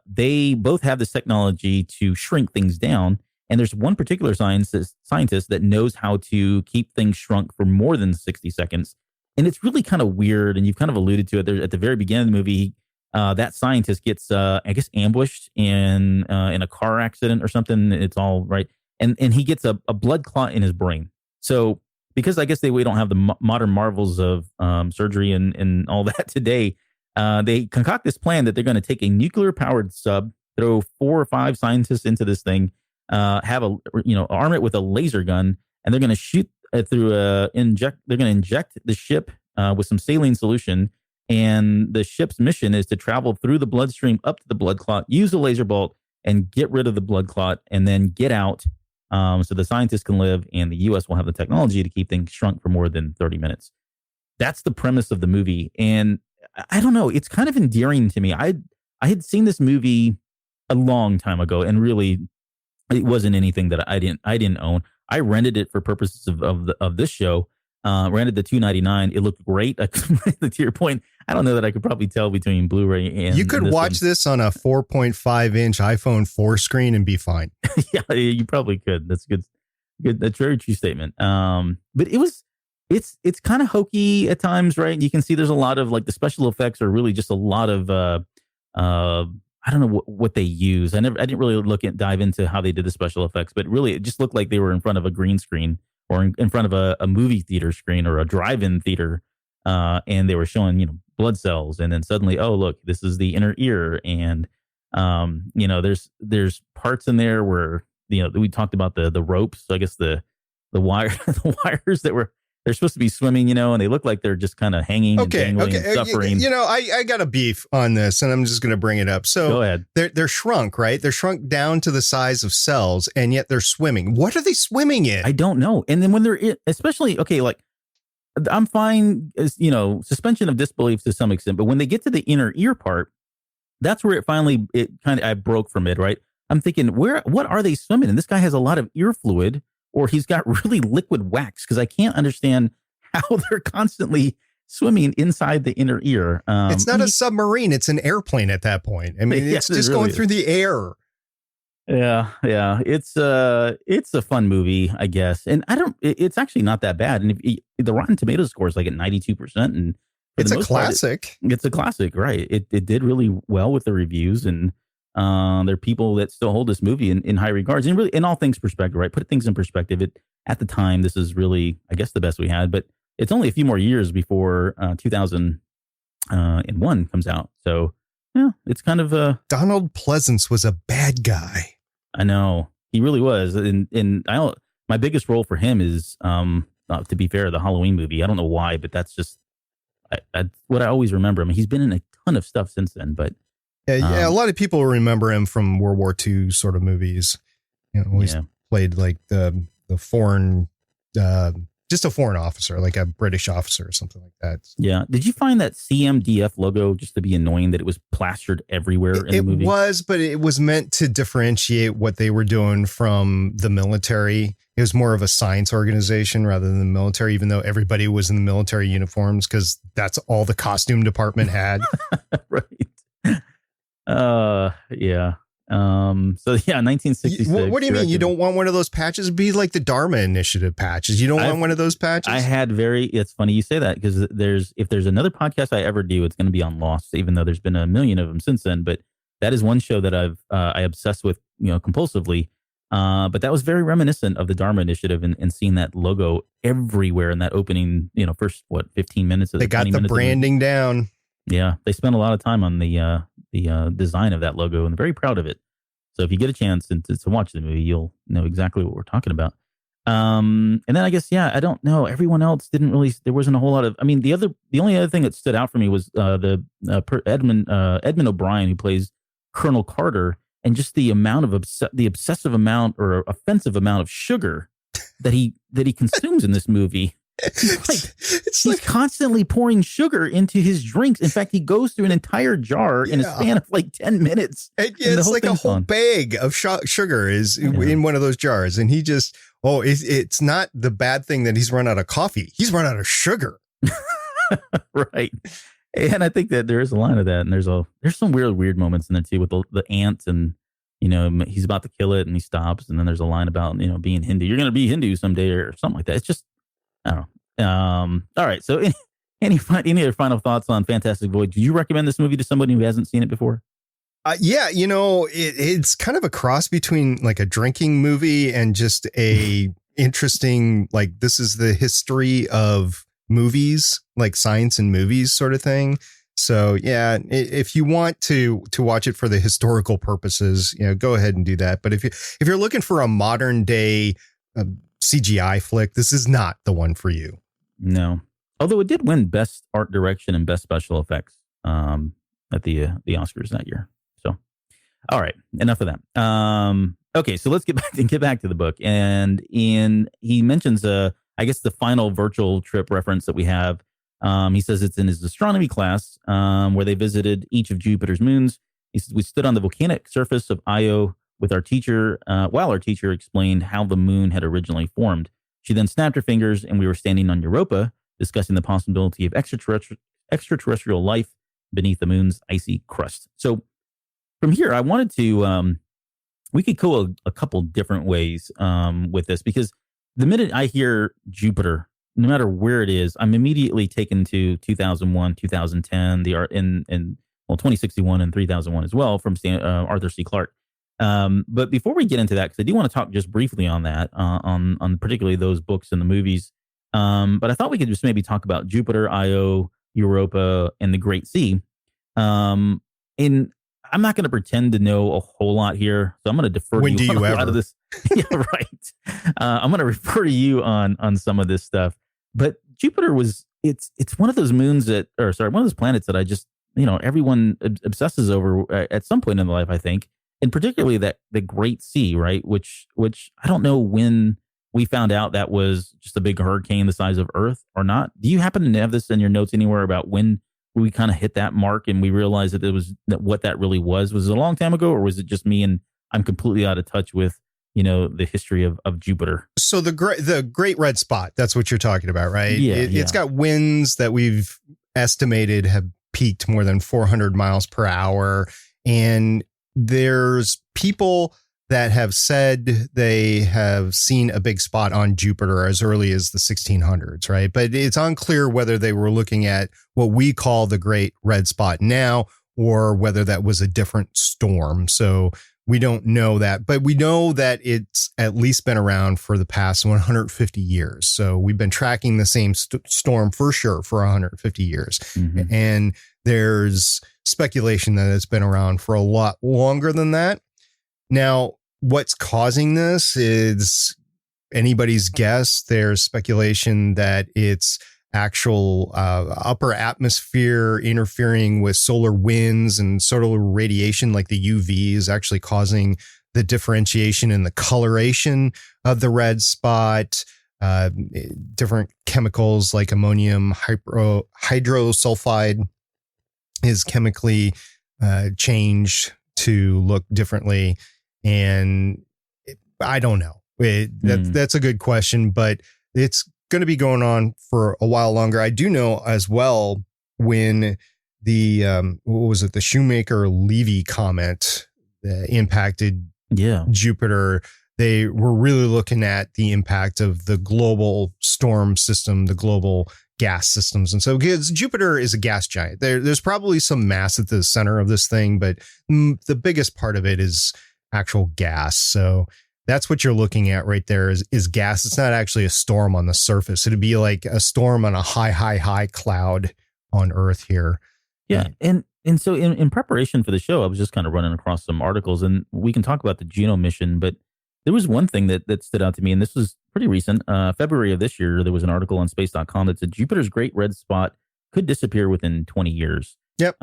they both have this technology to shrink things down. And there's one particular scientist that knows how to keep things shrunk for more than 60 seconds. And it's really kind of weird. And you've kind of alluded to it there at the very beginning of the movie. That scientist gets, I guess, ambushed in a car accident or something. It's all right. And he gets a blood clot in his brain. So because I guess we don't have the modern marvels of surgery and all that today, they concoct this plan that they're going to take a nuclear powered sub, throw 4 or 5 scientists into this thing, arm it with a laser gun, and they're going to shoot through they're going to inject the ship with some saline solution, and the ship's mission is to travel through the bloodstream up to the blood clot, use a laser bolt, and get rid of the blood clot, and then get out so the scientists can live, and the U.S. will have the technology to keep things shrunk for more than 30 minutes. That's the premise of the movie, and I don't know, it's kind of endearing to me. I had seen this movie a long time ago, and really, it wasn't anything that I didn't own. I rented it for purposes of this show. Rented the $2.99. It looked great. To your point, I don't know that I could probably tell between Blu-ray and. You could watch this on a 4.5-inch iPhone 4 screen and be fine. Yeah, you probably could. That's good. That's a very true statement. But it's kind of hokey at times, right? You can see there's a lot of, like, the special effects are really just a lot of I don't know what they use. I didn't really dive into how they did the special effects, but really it just looked like they were in front of a green screen or in front of a movie theater screen or a drive-in theater. And they were showing, blood cells, and then suddenly, oh, look, this is the inner ear. And, there's parts in there where, we talked about the ropes. So I guess the wire, the wires that were they're supposed to be swimming, and they look like they're just kind of hanging and dangling and suffering. I got a beef on this, and I'm just going to bring it up. So go ahead. They're shrunk, right? They're shrunk down to the size of cells, and yet they're swimming. What are they swimming in? I don't know. And then when they're especially, like I'm fine, as suspension of disbelief to some extent, but when they get to the inner ear part, that's where I broke from it, right? I'm thinking, what are they swimming in? This guy has a lot of ear fluid, or he's got really liquid wax, because I can't understand how they're constantly swimming inside the inner ear. It's not a submarine. It's an airplane at that point. I mean, it's just going through the air. Yeah. It's a fun movie, I guess. And it's actually not that bad. And the Rotten Tomatoes score is like at 92%. And it's a classic. It's a classic, right? It did really well with the reviews, and there are people that still hold this movie in high regards, and really in all things perspective, right? Put things in perspective. At the time, this is really, I guess, the best we had, but it's only a few more years before 2001 comes out. So yeah, it's kind of Donald Pleasance was a bad guy. I know he really was. And my biggest role for him is, to be fair, the Halloween movie. I don't know why, but that's just what I always remember him. He's been in a ton of stuff since then, but a lot of people remember him from World War II sort of movies. He's played like the foreign, just a foreign officer, like a British officer or something like that. Yeah. Did you find that CMDF logo just to be annoying, that it was plastered everywhere in the movie? It was, but it was meant to differentiate what they were doing from the military. It was more of a science organization rather than the military, even though everybody was in the military uniforms, because that's all the costume department had. Right. Yeah. So yeah, 1966. What do you mean? You don't want one of those patches? Be like the Dharma Initiative patches. You don't want one of those patches? It's funny you say that, because if there's another podcast I ever do, it's going to be on Lost, even though there's been a million of them since then. But that is one show that I obsessed with, compulsively. But that was very reminiscent of the Dharma Initiative, and seeing that logo everywhere in that opening, first 15 minutes of they got the branding down. Yeah, they spent a lot of time on the design of that logo, and they're very proud of it. So if you get a chance to watch the movie, you'll know exactly what we're talking about. And then I guess, I don't know. Everyone else didn't really. There wasn't a whole lot of. I mean, the only other thing that stood out for me was Edmund O'Brien, who plays Colonel Carter, and just the amount of the obsessive amount or offensive amount of sugar that he consumes in this movie. He's constantly pouring sugar into his drinks. In fact, he goes through an entire jar in a span of like 10 minutes. It's like a whole bag of sugar is in one of those jars. And he just, it's not the bad thing that he's run out of coffee. He's run out of sugar. Right. And I think that there is a line of that. And there's some weird moments in there too, with the ant, and, he's about to kill it and he stops. And then there's a line about, being Hindu. You're going to be Hindu someday or something like that. It's just, I don't know. All right. So any other final thoughts on Fantastic Voyage? Do you recommend this movie to somebody who hasn't seen it before? It's kind of a cross between like a drinking movie and just a interesting, like, this is the history of movies, like science and movies sort of thing. So yeah, if you want to watch it for the historical purposes, go ahead and do that. But if you're looking for a modern day CGI flick, this is not the one for you. No, although it did win Best Art Direction and Best Special Effects at the Oscars that year. So, all right, enough of that. Okay, so let's get back to the book. And he mentions I guess the final virtual trip reference that we have. He says it's in his astronomy class where they visited each of Jupiter's moons. He says we stood on the volcanic surface of Io with our teacher, while our teacher explained how the moon had originally formed. She then snapped her fingers, and we were standing on Europa, discussing the possibility of extraterrestrial life beneath the moon's icy crust. So from here, I wanted to, we could go a couple different ways with this, because the minute I hear Jupiter, no matter where it is, I'm immediately taken to 2001, 2010, the art in 2061 and 3001 as well from Arthur C. Clarke. But before we get into that, because I do want to talk just briefly on that, on particularly those books and the movies. But I thought we could just maybe talk about Jupiter, Io, Europa, and the Great Sea. And I'm not going to pretend to know a whole lot here, so I'm going to defer to you on a lot of this. Yeah, right. I'm going to refer to you on some of this stuff. But Jupiter it's one of those moons one of those planets that I just, everyone obsesses over at some point in their life, I think. And particularly the Great Sea, right? Which I don't know when we found out that was just a big hurricane the size of Earth or not. Do you happen to have this in your notes anywhere about when we kind of hit that mark and we realized that what that really was? Was it a long time ago, or was it just me and I'm completely out of touch with, the history of Jupiter? So the Great Red Spot, that's what you're talking about, right? Yeah, It's got winds that we've estimated have peaked more than 400 miles per hour. And there's people that have said they have seen a big spot on Jupiter as early as the 1600s, right? But it's unclear whether they were looking at what we call the Great Red Spot now, or whether that was a different storm. So we don't know that, but we know that it's at least been around for the past 150 years. So we've been tracking the same storm for sure for 150 years. Mm-hmm. And there's speculation that it's been around for a lot longer than that. Now, what's causing this is anybody's guess. There's speculation that it's actual upper atmosphere interfering with solar winds and solar radiation, like the UV, is actually causing the differentiation in the coloration of the red spot. Different chemicals like ammonium hydrosulfide is chemically changed to look differently. And I don't know. That's a good question, but it's going to be going on for a while longer. I do know as well when the the Shoemaker-Levy comet impacted Jupiter, they were really looking at the impact of the global storm system, the global gas systems. And so because Jupiter is a gas giant, there's probably some mass at the center of this thing, but the biggest part of it is actual gas. So that's what you're looking at right there is gas. It's not actually a storm on the surface. It'd be like a storm on a high cloud on Earth here. Yeah. And so in preparation for the show, I was just kind of running across some articles, and we can talk about the Juno mission, but there was one thing that stood out to me, and this was pretty recent. February of this year, there was an article on space.com that said Jupiter's Great Red Spot could disappear within 20 years. Yep.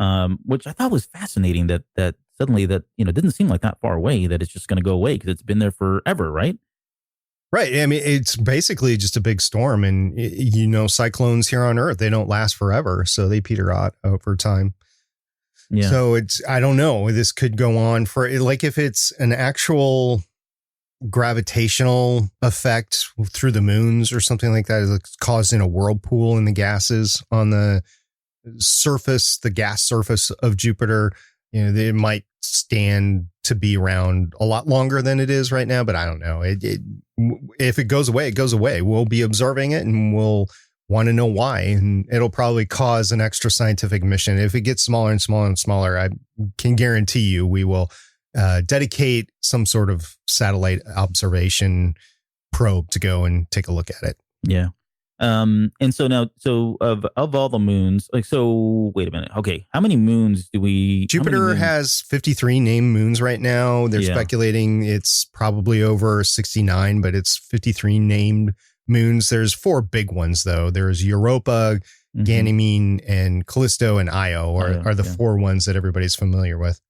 Which I thought was fascinating that suddenly that, didn't seem like that far away, that it's just going to go away because it's been there forever, right? Right. I mean, it's basically just a big storm, and cyclones here on Earth, they don't last forever. So they peter out over time. Yeah. So I don't know. This could go on for, like, if it's an actual gravitational effect through the moons or something like that, is causing a whirlpool in the gases on the surface, the gas surface of Jupiter. It might stand to be around a lot longer than it is right now, but I don't know. If it goes away, it goes away. We'll be observing it and we'll want to know why. And it'll probably cause an extra scientific mission. If it gets smaller and smaller and smaller, I can guarantee you we will dedicate some sort of satellite observation probe to go and take a look at it. Yeah. And so now, of all the moons, wait a minute. Okay. How many moons do Jupiter has 53 named moons right now. They're speculating it's probably over 69, but it's 53 named moons. There's 4 big ones though. There's Europa, Ganymede, and Callisto, and Io are the 4 ones that everybody's familiar with.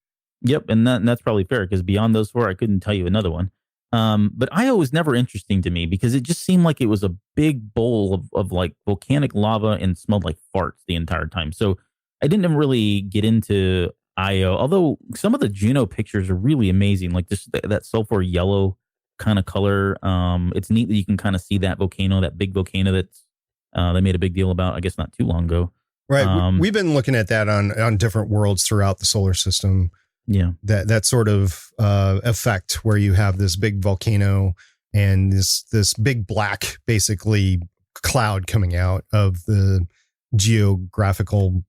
Yep. And that's probably fair, because beyond those 4, I couldn't tell you another one. But Io was never interesting to me because it just seemed like it was a big bowl of like volcanic lava and smelled like farts the entire time. So I didn't really get into Io, although some of the Juno pictures are really amazing. Like this, that sulfur yellow kind of color. It's neat that you can kind of see that volcano, that big volcano that's they made a big deal about, I guess, not too long ago. Right. We've been looking at that on different worlds throughout the solar system. Yeah, that sort of effect where you have this big volcano and this big black, basically, cloud coming out of the geographical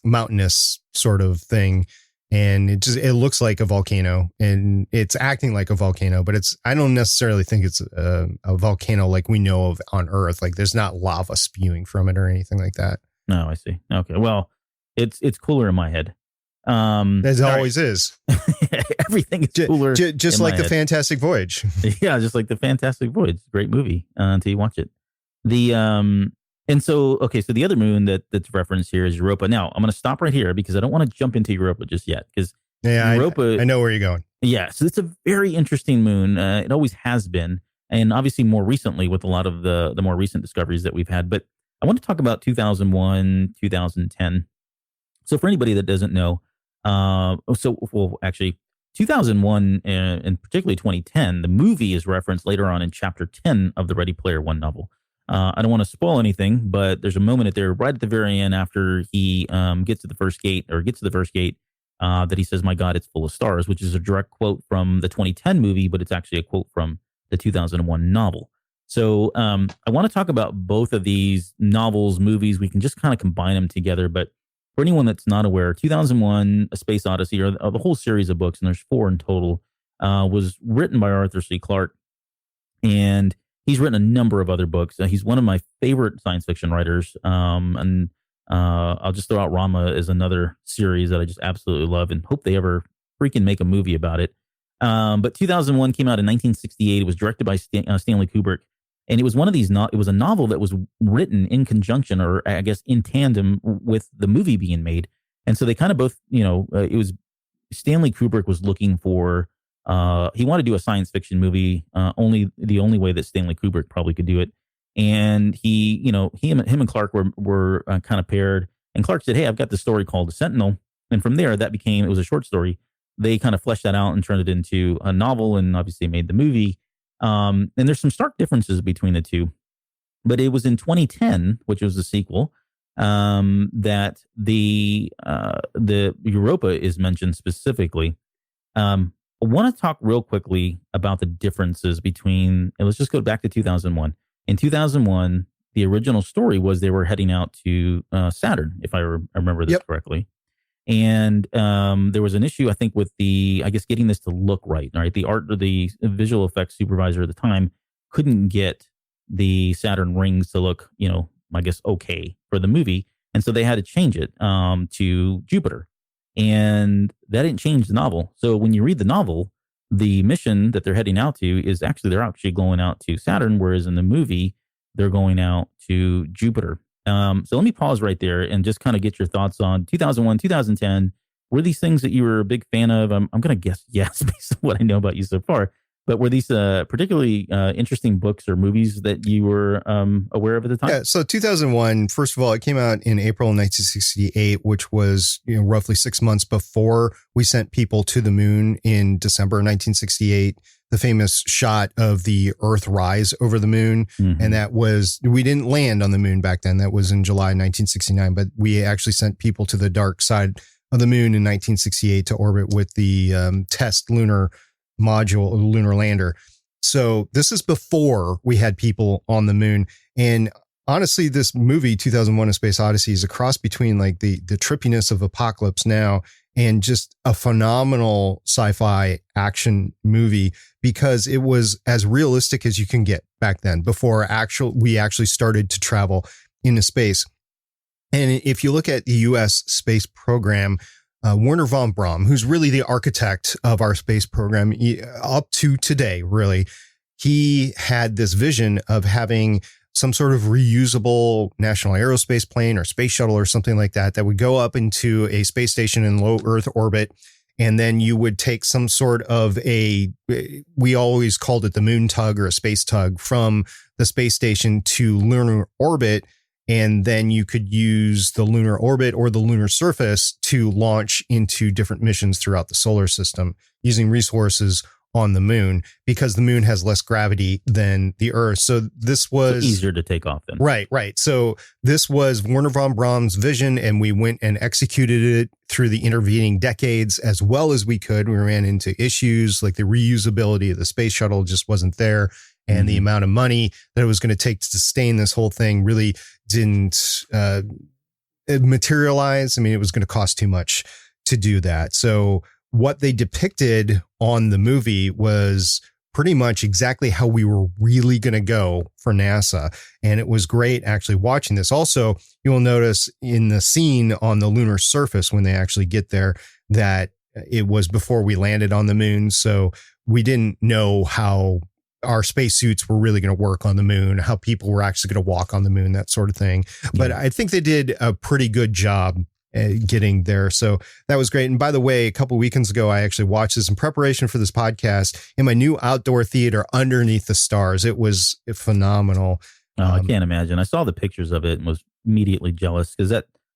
mountainous sort of thing, and it looks like a volcano, and it's acting like a volcano, but I don't necessarily think it's a volcano like we know of on Earth. Like there's not lava spewing from it or anything like that. No, I see. Okay, well, it's cooler in my head. As it always is. Everything is cooler. Just like the Fantastic Voyage. Yeah, just like the Fantastic Voyage. Great movie until you watch it. The and so okay, so the other moon that's referenced here is Europa. Now I'm going to stop right here because I don't want to jump into Europa just yet because Europa. I know where you're going. Yeah, so it's a very interesting moon. It always has been, and obviously more recently with a lot of the more recent discoveries that we've had. But I want to talk about 2001, 2010. So for anybody that doesn't know, actually, 2001 and particularly 2010, the movie is referenced later on in chapter 10 of the Ready Player One novel. I don't want to spoil anything, but there's a moment at there right at the very end after he gets to the first gate that he says, "My God, it's full of stars," which is a direct quote from the 2010 movie, but it's actually a quote from the 2001 novel. So I want to talk about both of these novels, movies. We can just kind of combine them together. But for anyone that's not aware, 2001, A Space Odyssey, or the whole series of books, and there's 4 in total, was written by Arthur C. Clarke. And he's written a number of other books. He's one of my favorite science fiction writers. And I'll just throw out Rama as another series that I just absolutely love and hope they ever freaking make a movie about it. But 2001 came out in 1968. It was directed by Stanley Kubrick. And it was one of these, it was a novel that was written in conjunction, or I guess in tandem with the movie being made. And so they kind of both, it was Stanley Kubrick was looking for, he wanted to do a science fiction movie, the only way that Stanley Kubrick probably could do it. And him and Clarke were kind of paired. And Clarke said, "Hey, I've got this story called The Sentinel." And from there, it was a short story. They kind of fleshed that out and turned it into a novel, and obviously made the movie. And there's some stark differences between the two. But it was in 2010, which was the sequel, that the Europa is mentioned specifically. I want to talk real quickly about the differences between, and let's just go back to 2001. In 2001, the original story was they were heading out to Saturn, if I remember this correctly. And there was an issue, I think, with getting this to look right. Right, the visual effects supervisor at the time couldn't get the Saturn rings to look, okay for the movie, and so they had to change it to Jupiter, and that didn't change the novel. So when you read the novel, the mission that they're heading out to they're actually going out to Saturn, whereas in the movie they're going out to Jupiter. So let me pause right there and just kind of get your thoughts on 2001, 2010. Were these things that you were a big fan of? I'm going to guess yes, based on what I know about you so far. But were these particularly interesting books or movies that you were aware of at the time? Yeah, so 2001, first of all, it came out in April 1968, which was roughly 6 months before we sent people to the moon in December 1968. The famous shot of the Earth rise over the moon. Mm-hmm. And we didn't land on the moon back then. That was in July 1969, but we actually sent people to the dark side of the moon in 1968 to orbit with the test lunar module, lunar lander. So this is before we had people on the moon. And honestly, this movie, 2001: A Space Odyssey, is a cross between like the trippiness of Apocalypse Now and just a phenomenal sci-fi action movie, because it was as realistic as you can get back then, before we actually started to travel into space. And if you look at the U.S. space program, Wernher von Braun, who's really the architect of our space program up to today, really, he had this vision of having some sort of reusable national aerospace plane or space shuttle or something like that would go up into a space station in low Earth orbit. And then you would take some sort of we always called it the moon tug or a space tug, from the space station to lunar orbit. And then you could use the lunar orbit or the lunar surface to launch into different missions throughout the solar system using resources on the moon, because the moon has less gravity than the Earth. So this was easier to take off then. Right. So this was Wernher von Braun's vision, and we went and executed it through the intervening decades as well as we could. We ran into issues like the reusability of the space shuttle just wasn't there. And the amount of money that it was going to take to sustain this whole thing really didn't materialize. I mean, it was going to cost too much to do that. So what they depicted on the movie was pretty much exactly how we were really going to go for NASA. And it was great actually watching this. Also, you will notice in the scene on the lunar surface when they actually get there that it was before we landed on the moon. So we didn't know how our spacesuits were really going to work on the moon, how people were actually going to walk on the moon, that sort of thing. But I think they did a pretty good job getting there. So that was great. And by the way, a couple of weekends ago, I actually watched this in preparation for this podcast in my new outdoor theater underneath the stars. It was phenomenal. Oh, I can't imagine. I saw the pictures of it and was immediately jealous because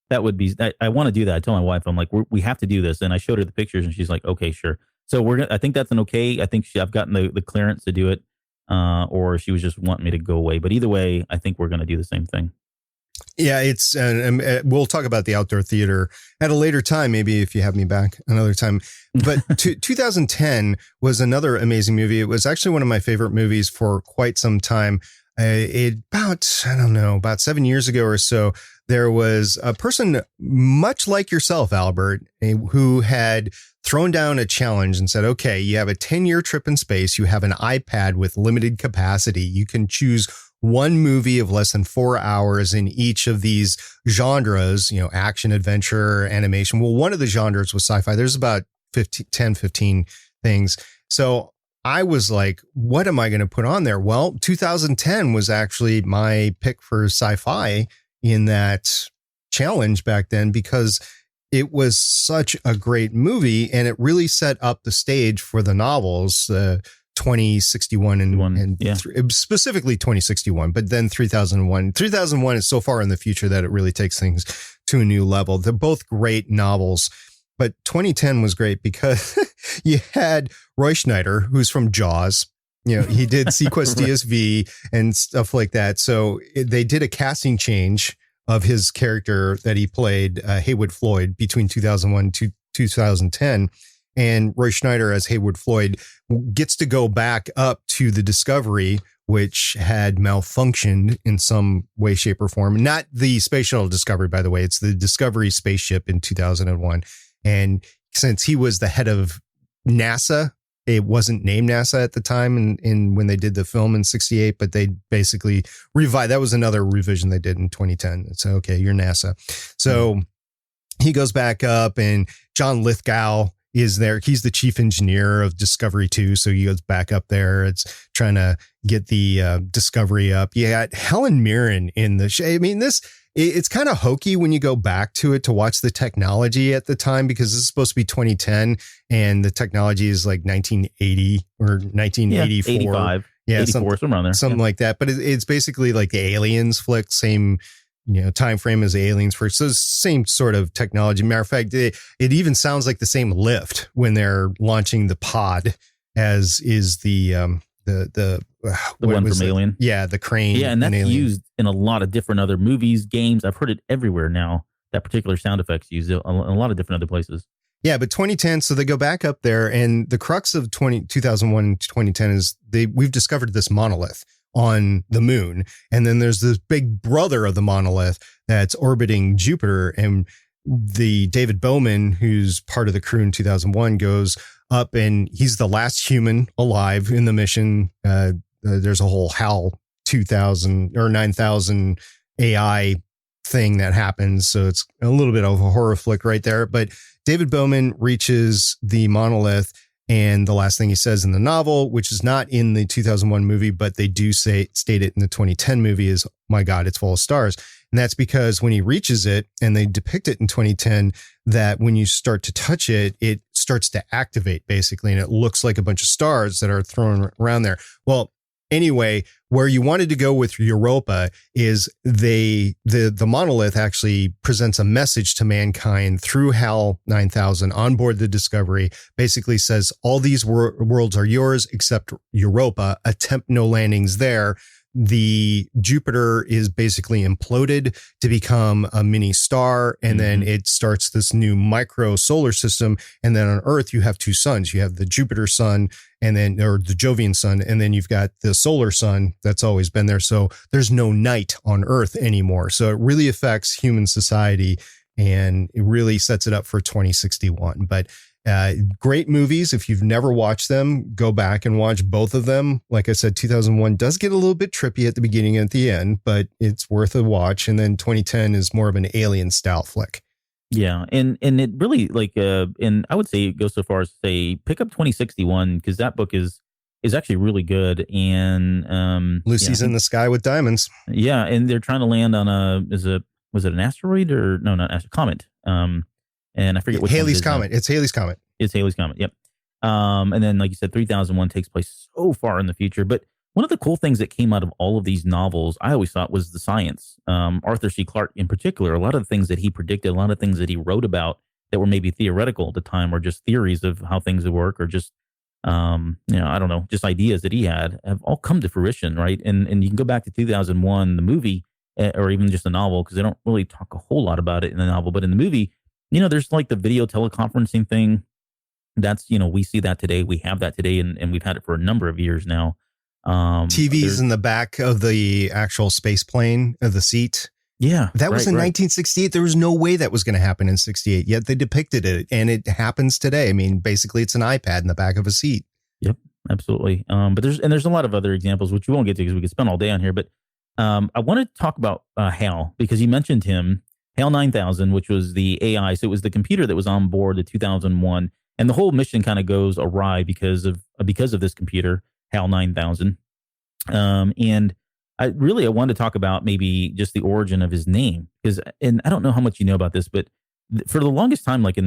that would be, I want to do that. I told my wife, I'm like, we have to do this. And I showed her the pictures and she's like, okay, sure. So I think that's an okay. I think I've gotten the clearance to do it. Or she was just wanting me to go away. But either way, I think we're going to do the same thing. Yeah, it's we'll talk about the outdoor theater at a later time, maybe if you have me back another time. But 2010 was another amazing movie. It was actually one of my favorite movies for quite some time. About 7 years ago or so, there was a person much like yourself, Albert, who had thrown down a challenge and said, okay, you have a 10-year trip in space. You have an iPad with limited capacity. You can choose one movie of less than 4 hours in each of these genres, action, adventure, animation. Well, one of the genres was sci-fi. There's about 15 things. So I was like, what am I going to put on there? Well, 2010 was actually my pick for sci-fi in that challenge back then because it was such a great movie and it really set up the stage for the novels, 2061 and specifically 2061, but then 3001. 3001 is so far in the future that it really takes things to a new level. They're both great novels, but 2010 was great because you had Roy Schneider, who's from Jaws. He did Sequest DSV and stuff like that. So they did a casting change of his character that he played, Haywood Floyd, between 2001 to 2010. And Roy Schneider as Haywood Floyd gets to go back up to the Discovery, which had malfunctioned in some way, shape, or form. Not the Space Shuttle Discovery, by the way. It's the Discovery spaceship in 2001. And since he was the head of NASA, it wasn't named NASA at the time in when they did the film in 68, but they basically revived. That was another revision they did in 2010. It's okay, you're NASA. So he goes back up and John Lithgow is there. He's the chief engineer of Discovery 2. So he goes back up there. It's trying to get the Discovery up. You got Helen Mirren in the show. I mean, it's kind of hokey when you go back to it to watch the technology at the time, because this is supposed to be 2010 and the technology is like 1980 or 1984. 85. Yeah, 84, somewhere around there. Something like that. But it's basically like the Aliens flick, same time frame as Aliens first. So same sort of technology. Matter of fact, it even sounds like the same lift when they're launching the pod as is the one from Alien. Yeah, the crane. Yeah, and that's used in a lot of different other movies, games. I've heard it everywhere now. That particular sound effect's used in a lot of different other places. Yeah, but 2010, so they go back up there, and the crux of 2001 and 2010 is we've discovered this monolith on the moon, and then there's this big brother of the monolith that's orbiting Jupiter, and the David Bowman, who's part of the crew in 2001, goes up, and he's the last human alive in the mission. There's a whole HAL 2000 or 9000 AI thing that happens, so it's a little bit of a horror flick right there. But David Bowman reaches the monolith, and the last thing he says in the novel, which is not in the 2001 movie, but they do state it in the 2010 movie, is, my God, it's full of stars. And that's because when he reaches it, and they depict it in 2010, that when you start to touch it, it starts to activate basically, and it looks like a bunch of stars that are thrown around there. Well, anyway, where you wanted to go with Europa is the monolith actually presents a message to mankind through HAL 9000 on board the Discovery. Basically says all these worlds are yours except Europa. Attempt no landings there. The Jupiter is basically imploded to become a mini star, and then it starts this new micro solar system. And then on Earth, you have two suns. You have the Jupiter sun, or the Jovian sun, and then you've got the solar sun that's always been there. So there's no night on Earth anymore. So it really affects human society, and it really sets it up for 2061. But great movies. If you've never watched them, go back and watch both of them. Like I said, 2001 does get a little bit trippy at the beginning and at the end, but it's worth a watch. And then 2010 is more of an Alien style flick. Yeah. And it really and I would say it goes so far as to say, pick up 2061, because that book is is actually really good. And Lucy's in the Sky with Diamonds. Yeah, and they're trying to land on was it an asteroid or no, not asteroid, comet? And I forget which Halley's Comet. It's Halley's Comet. It's Halley's Comet. Yep. And then, like you said, 3001 takes place so far in the future. But one of the cool things that came out of all of these novels, I always thought, was the science. Arthur C. Clarke, in particular, a lot of the things that he predicted, a lot of things that he wrote about that were maybe theoretical at the time, or just theories of how things would work, or just I don't know, just ideas that he had, have all come to fruition, right? And you can go back to 2001, the movie, or even just the novel, because they don't really talk a whole lot about it in the novel. But in the movie, there's like the video teleconferencing thing. That's, we see that today. We have that today, and we've had it for a number of years now. TVs in the back of the actual space plane of the seat. Yeah. That was in 1968. There was no way that was going to happen in 68, yet they depicted it, and it happens today. I mean, basically it's an iPad in the back of a seat. Yep, absolutely. But there's a lot of other examples, which we won't get to because we could spend all day on here. But I want to talk about HAL, because you mentioned him, HAL 9000, which was the AI. So it was the computer that was on board the 2001, and the whole mission kind of goes awry because of this computer, HAL 9000. And I wanted to talk about maybe just the origin of his name, and I don't know how much you know about this, but for the longest time, like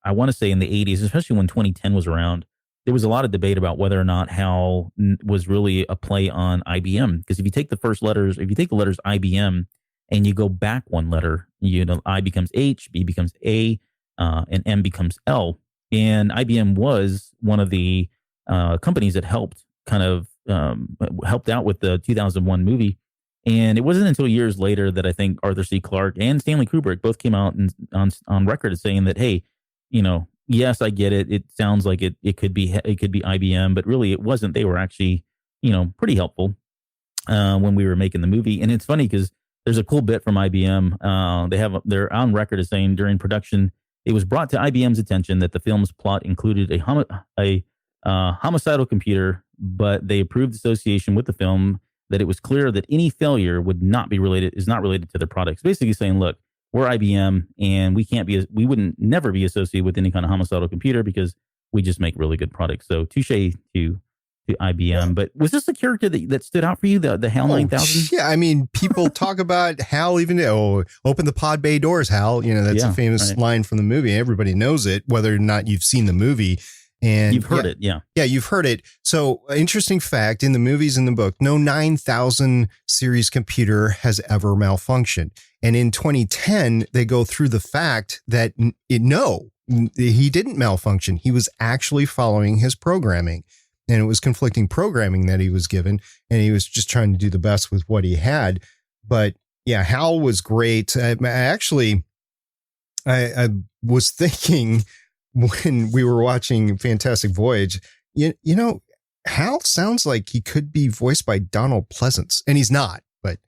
I want to say in the 80s, especially when 2010 was around, there was a lot of debate about whether or not HAL was really a play on IBM. Because if you take the letters IBM and you go back one letter, I becomes H, B becomes A, and M becomes L. And IBM was one of the companies that helped out with the 2001 movie. And it wasn't until years later that I think Arthur C. Clarke and Stanley Kubrick both came out on record as saying that, hey, yes, I get it. It sounds like it could be IBM, but really it wasn't. They were actually, pretty helpful when we were making the movie. And it's funny because there's a cool bit from IBM. They're on record as saying during production, it was brought to IBM's attention that the film's plot included a homicidal computer, but they approved association with the film that it was clear that any failure is not related to their products. Basically saying, look, we're IBM and we wouldn't never be associated with any kind of homicidal computer because we just make really good products. So touche to IBM. But was this a character that stood out for you, the HAL 9000? Yeah, I mean, people talk about HAL open the pod bay doors, HAL. That's a famous line from the movie. Everybody knows it, whether or not you've seen the movie. And you've heard it, yeah. Yeah, you've heard it. So, interesting fact, in the movies and the book, no 9000 series computer has ever malfunctioned. And in 2010, they go through the fact that he didn't malfunction. He was actually following his programming. And it was conflicting programming that he was given. And he was just trying to do the best with what he had. But yeah, HAL was great. I was thinking when we were watching Fantastic Voyage, HAL sounds like he could be voiced by Donald Pleasance, and he's not. But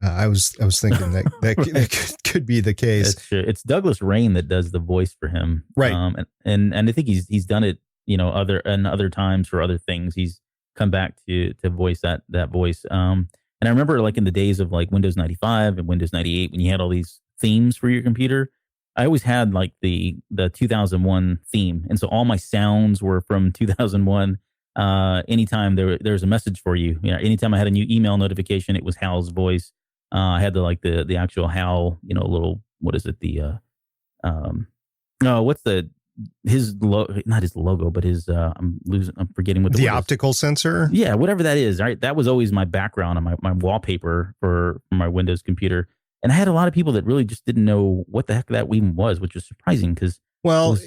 I was thinking that could be the case. It's Douglas Rain that does the voice for him, right? And I think he's done it, other times for other things. He's come back to voice that voice. And I remember like in the days of like Windows 95 and Windows 98 when you had all these themes for your computer. I always had like the 2001 theme. And so all my sounds were from 2001. Anytime there's a message for you, anytime I had a new email notification, it was HAL's voice. I had the actual HAL, little, what is it? Not his logo, but his, I'm forgetting what the optical sensor. Yeah. Whatever that is. Right. That was always my background on my wallpaper for my Windows computer. And I had a lot of people that really just didn't know what the heck that even was, which was surprising because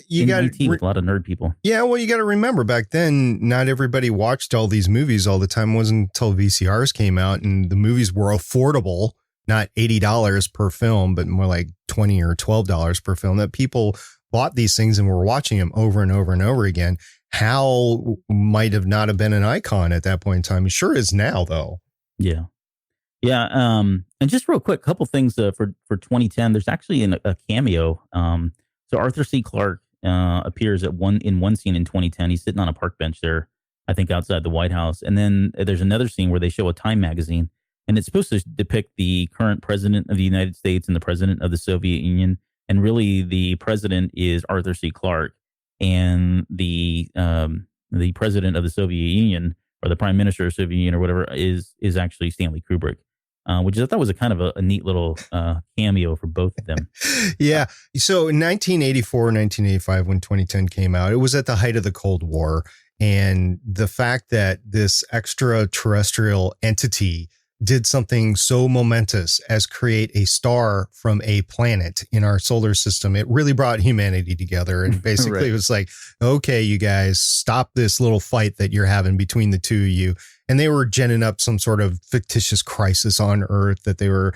you got with a lot of nerd people. Yeah, well, you got to remember back then, not everybody watched all these movies all the time. It wasn't until VCRs came out and the movies were affordable, not $80 per film, but more like $20 or $12 per film, that people bought these things and were watching them over and over and over again. HAL might have not have been an icon at that point in time. It sure is now, though. Yeah. Yeah. And just real quick, couple things for 2010. There's actually a cameo. So Arthur C. Clarke appears in one scene in 2010. He's sitting on a park bench there, I think outside the White House. And then there's another scene where they show a Time magazine, and it's supposed to depict the current president of the United States and the president of the Soviet Union. And really, the president is Arthur C. Clarke, and the president of the Soviet Union or the Prime Minister of Soviet Union or whatever is actually Stanley Kubrick, which I thought was a kind of a neat little cameo for both of them. Yeah. So in 1984, 1985, when 2010 came out, it was at the height of the Cold War. And the fact that this extraterrestrial entity did something so momentous as create a star from a planet in our solar system, it really brought humanity together. And basically It was like, okay, you guys, stop this little fight that you're having between the two of you. And they were ginning up some sort of fictitious crisis on Earth that they were,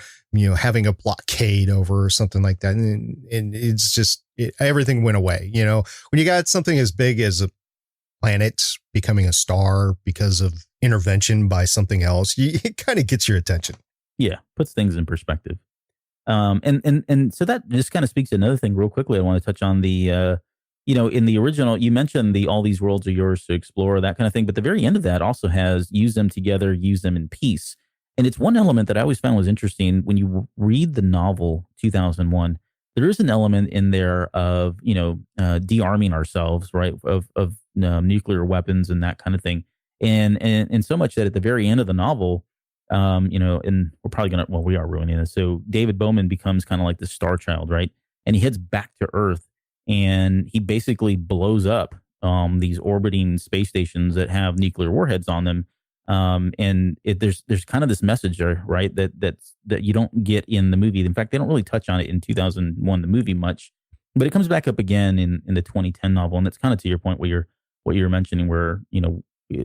having a blockade over or something like that. And it's just, everything went away. When you got something as big as a planet becoming a star because of intervention by something else, it kind of gets your attention. Yeah, puts things in perspective. And so that just kind of speaks to another thing real quickly. I want to touch on the, in the original, you mentioned all these worlds are yours to explore, that kind of thing. But the very end of that also has use them together, use them in peace. And it's one element that I always found was interesting. When you read the novel 2001, there is an element in there of, de-arming ourselves, right, of nuclear weapons and that kind of thing. And so much that at the very end of the novel, and we're probably we are ruining this. So David Bowman becomes kind of like the star child, right? And he heads back to Earth and he basically blows up these orbiting space stations that have nuclear warheads on them. And there's kind of this message there, right? That you don't get in the movie. In fact, they don't really touch on it in 2001, the movie, much, but it comes back up again in the 2010 novel. And that's kind of to your point what you're mentioning, where,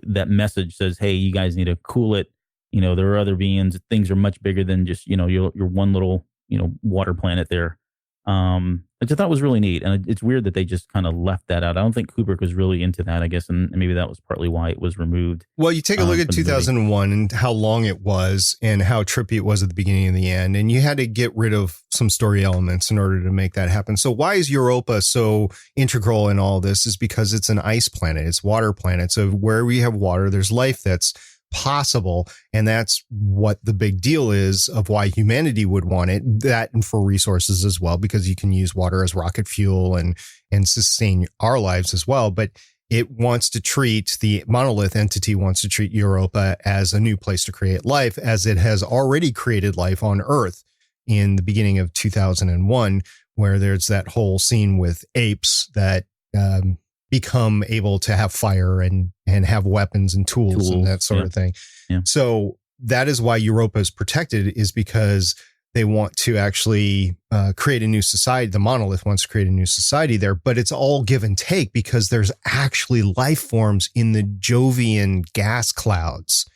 that message says, hey, you guys need to cool it. There are other beings. Things are much bigger than just, your one little, water planet there. Which I thought was really neat. And it's weird that they just kind of left that out. I don't think Kubrick was really into that, I guess. And maybe that was partly why it was removed. Well, you take a look at 2001 and how long it was and how trippy it was at the beginning and the end. And you had to get rid of some story elements in order to make that happen. So why is Europa so integral in all this? Is because it's an ice planet. It's water planet. So where we have water, there's life that's possible. And that's what the big deal is of why humanity would want it, that and for resources as well, because you can use water as rocket fuel and sustain our lives as well. But it wants to treat, the monolith entity wants to treat Europa as a new place to create life, as it has already created life on Earth in the beginning of 2001, where there's that whole scene with apes that become able to have fire and have weapons and tools and that sort of thing. Yeah. So that is why Europa is protected, is because they want to actually create a new society. The monolith wants to create a new society there, but it's all give and take because there's actually life forms in the Jovian gas clouds,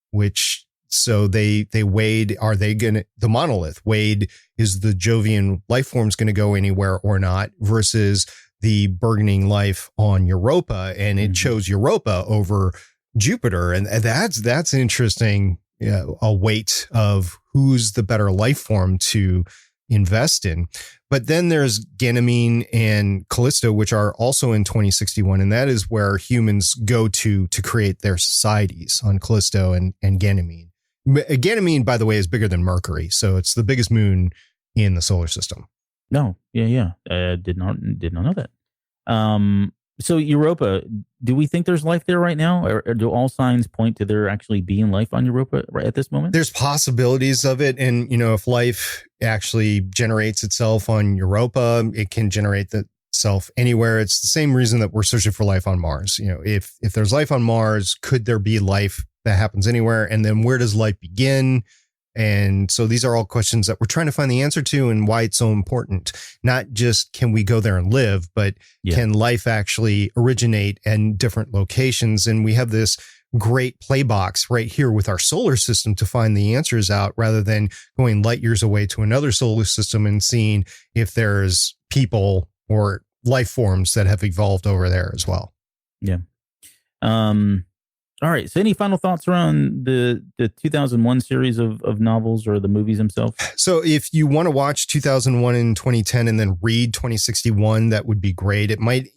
which so they weighed, are they going to, the monolith weighed, is the Jovian life forms going to go anywhere or not, versus the burgeoning life on Europa, and it chose Europa over Jupiter. And that's interesting, a weight of who's the better life form to invest in. But then there's Ganymede and Callisto, which are also in 2061. And that is where humans go to create their societies, on Callisto and Ganymede. Ganymede, by the way, is bigger than Mercury. So it's the biggest moon in the solar system. No. Yeah. Did not know that. So Europa, do we think there's life there right now? Or do all signs point to there actually being life on Europa right at this moment? There's possibilities of it. And, if life actually generates itself on Europa, it can generate itself anywhere. It's the same reason that we're searching for life on Mars. If there's life on Mars, could there be life that happens anywhere? And then where does life begin? And so these are all questions that we're trying to find the answer to, and why it's so important. Not just can we go there and live, but can life actually originate in different locations? And we have this great play box right here with our solar system to find the answers out, rather than going light years away to another solar system and seeing if there's people or life forms that have evolved over there as well. Yeah. All right. So any final thoughts around the 2001 series of novels or the movies themselves? So if you want to watch 2001 and 2010 and then read 2061, that would be great. It might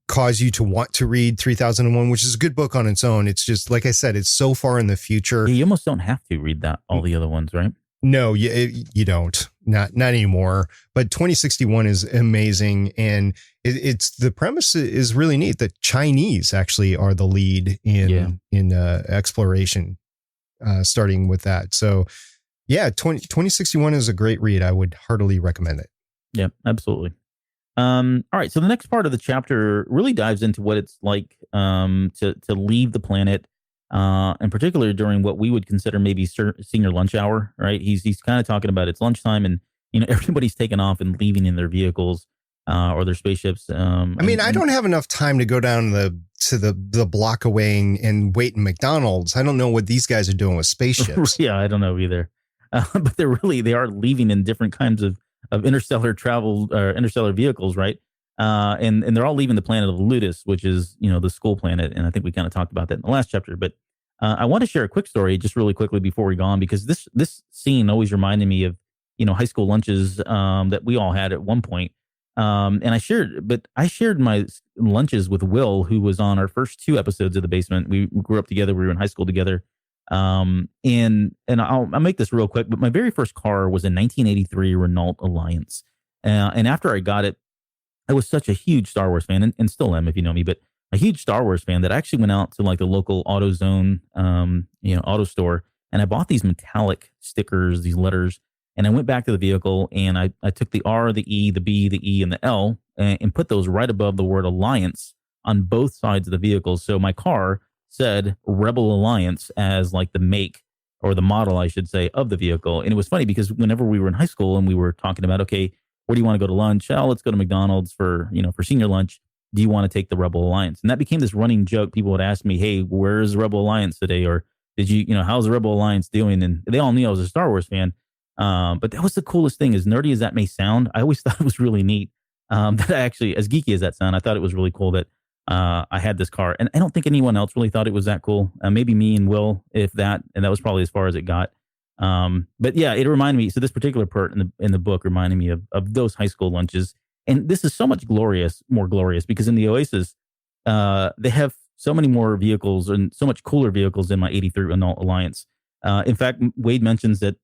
cause you to want to read 3001, which is a good book on its own. It's just, like I said, it's so far in the future. Yeah, you almost don't have to read all the other ones, right? No, you don't. not anymore. But 2061 is amazing, and it's the premise is really neat that Chinese actually are the lead in exploration, starting with that. So yeah, 2061 is a great read. I would heartily recommend it. Yeah, absolutely. All right, so the next part of the chapter really dives into what it's like to leave the planet, in particular during what we would consider maybe senior lunch hour. Right? He's kind of talking about it's lunchtime, and everybody's taking off and leaving in their vehicles or their spaceships. I don't have enough time to go down to the block away and wait in McDonald's. I don't know what these guys are doing with spaceships. Yeah, I don't know either. But they are leaving in different kinds of interstellar travel or interstellar vehicles, right? And they're all leaving the planet of Ludus, which is, the school planet. And I think we kind of talked about that in the last chapter. But I want to share a quick story just really quickly before we go on, because this scene always reminded me of, high school lunches that we all had at one point. And I shared my lunches with Will, who was on our first 2 episodes of The Basement. We grew up together. We were in high school together. And I'll make this real quick, but my very first car was a 1983 Renault Alliance. And after I got it, I was such a huge Star Wars fan, and still am if you know me, but a huge Star Wars fan that I actually went out to like the local AutoZone, auto store, and I bought these metallic stickers, these letters, and I went back to the vehicle and I took the R, the E, the B, the E, and the L and put those right above the word Alliance on both sides of the vehicle. So my car said Rebel Alliance as like the make or the model, I should say, of the vehicle. And it was funny because whenever we were in high school and we were talking about, okay, where do you want to go to lunch? Oh, let's go to McDonald's for senior lunch. Do you want to take the Rebel Alliance? And that became this running joke. People would ask me, hey, where's Rebel Alliance today? Or did how's the Rebel Alliance doing? And they all knew I was a Star Wars fan. But that was the coolest thing, as nerdy as that may sound. I always thought it was really neat. That I actually, as geeky as that sound, I thought it was really cool that I had this car. And I don't think anyone else really thought it was that cool. Maybe me and Will, if that, and that was probably as far as it got. But yeah, it reminded me. So this particular part in the book reminded me of those high school lunches. And this is so much more glorious because in the Oasis, they have so many more vehicles and so much cooler vehicles in my 83 Renault Alliance. In fact, Wade mentions that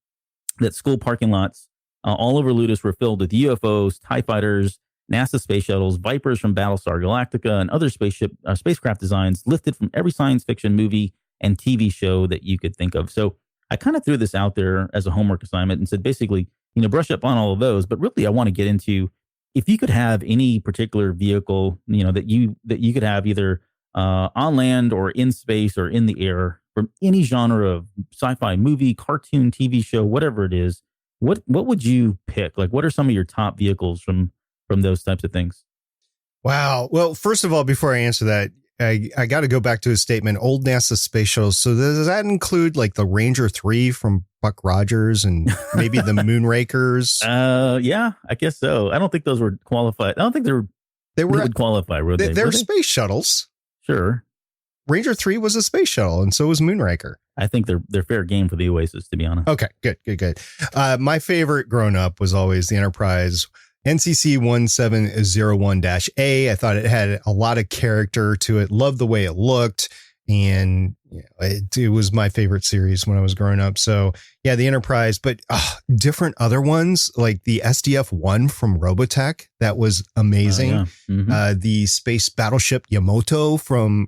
school parking lots all over Ludus were filled with UFOs, TIE fighters, NASA space shuttles, Vipers from Battlestar Galactica, and other spacecraft designs lifted from every science fiction movie and TV show that you could think of. So I kind of threw this out there as a homework assignment and said, basically, brush up on all of those. But really, I want to get into if you could have any particular vehicle, that you could have either on land or in space or in the air from any genre of sci-fi movie, cartoon, TV show, whatever it is. What would you pick? Like, what are some of your top vehicles from those types of things? Wow. Well, first of all, before I answer that, I got to go back to a statement, old NASA space shuttles. So does that include like the Ranger 3 from Buck Rogers and maybe the Moonrakers? Yeah, I guess so. I don't think those were qualified. I don't think they would qualify. They're space shuttles. Sure. Ranger 3 was a space shuttle, and so was Moonraker. I think they're fair game for the Oasis, to be honest. Okay, good. My favorite growing up was always the Enterprise NCC 1701-A. I thought it had a lot of character to it. Loved the way it looked. And it was my favorite series when I was growing up. So yeah, the Enterprise, but different other ones like the SDF-1 from Robotech. That was amazing. Yeah. Mm-hmm. The space battleship Yamato from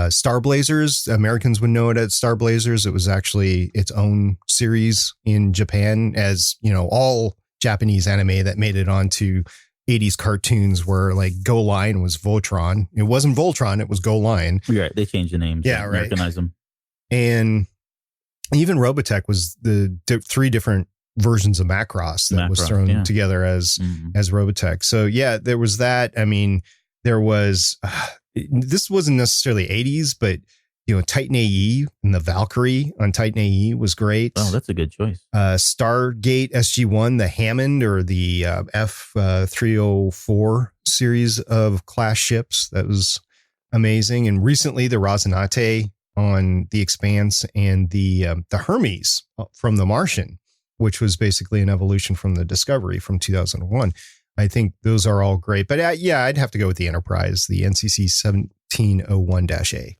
Star Blazers. Americans would know it as Star Blazers. It was actually its own series in Japan, as all Japanese anime that made it onto 80s cartoons where like Go Lion was Voltron. It wasn't Voltron, it was Go Lion. Right. They changed the names. Yeah, right. Americanize them. And even Robotech was the 3 different versions of Macross that was thrown together as Robotech. So yeah, there was that. I mean, there was, this wasn't necessarily 80s, but Titan AE and the Valkyrie on Titan AE was great. Oh, that's a good choice. Stargate SG-1, the Hammond or the F-304 series of class ships. That was amazing. And recently the Rosinante on the Expanse and the Hermes from the Martian, which was basically an evolution from the Discovery from 2001. I think those are all great. But yeah, I'd have to go with the Enterprise, the NCC 1701-A.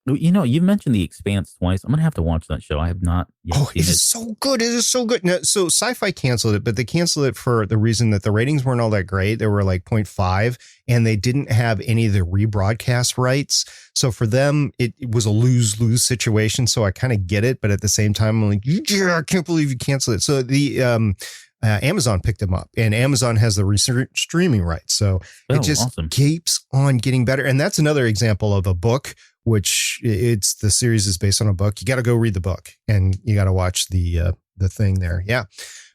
You know, you've mentioned The Expanse twice. I'm going to have to watch that show. I have not yet Oh, seen it it. is so good. It is so good. Now, so Sci-Fi canceled it, but they canceled it for the reason that the ratings weren't all that great. They were like 0.5 and they didn't have any of the rebroadcast rights. So for them, it was a lose-lose situation. So I kind of get it. But at the same time, I'm like, yeah, I can't believe you canceled it. So the Amazon picked them up and Amazon has the streaming rights. So it just awesome. keeps on getting better. And that's another example of a book, which it's the series is based on a book. You got to go read the book and you got to watch the thing there. Yeah.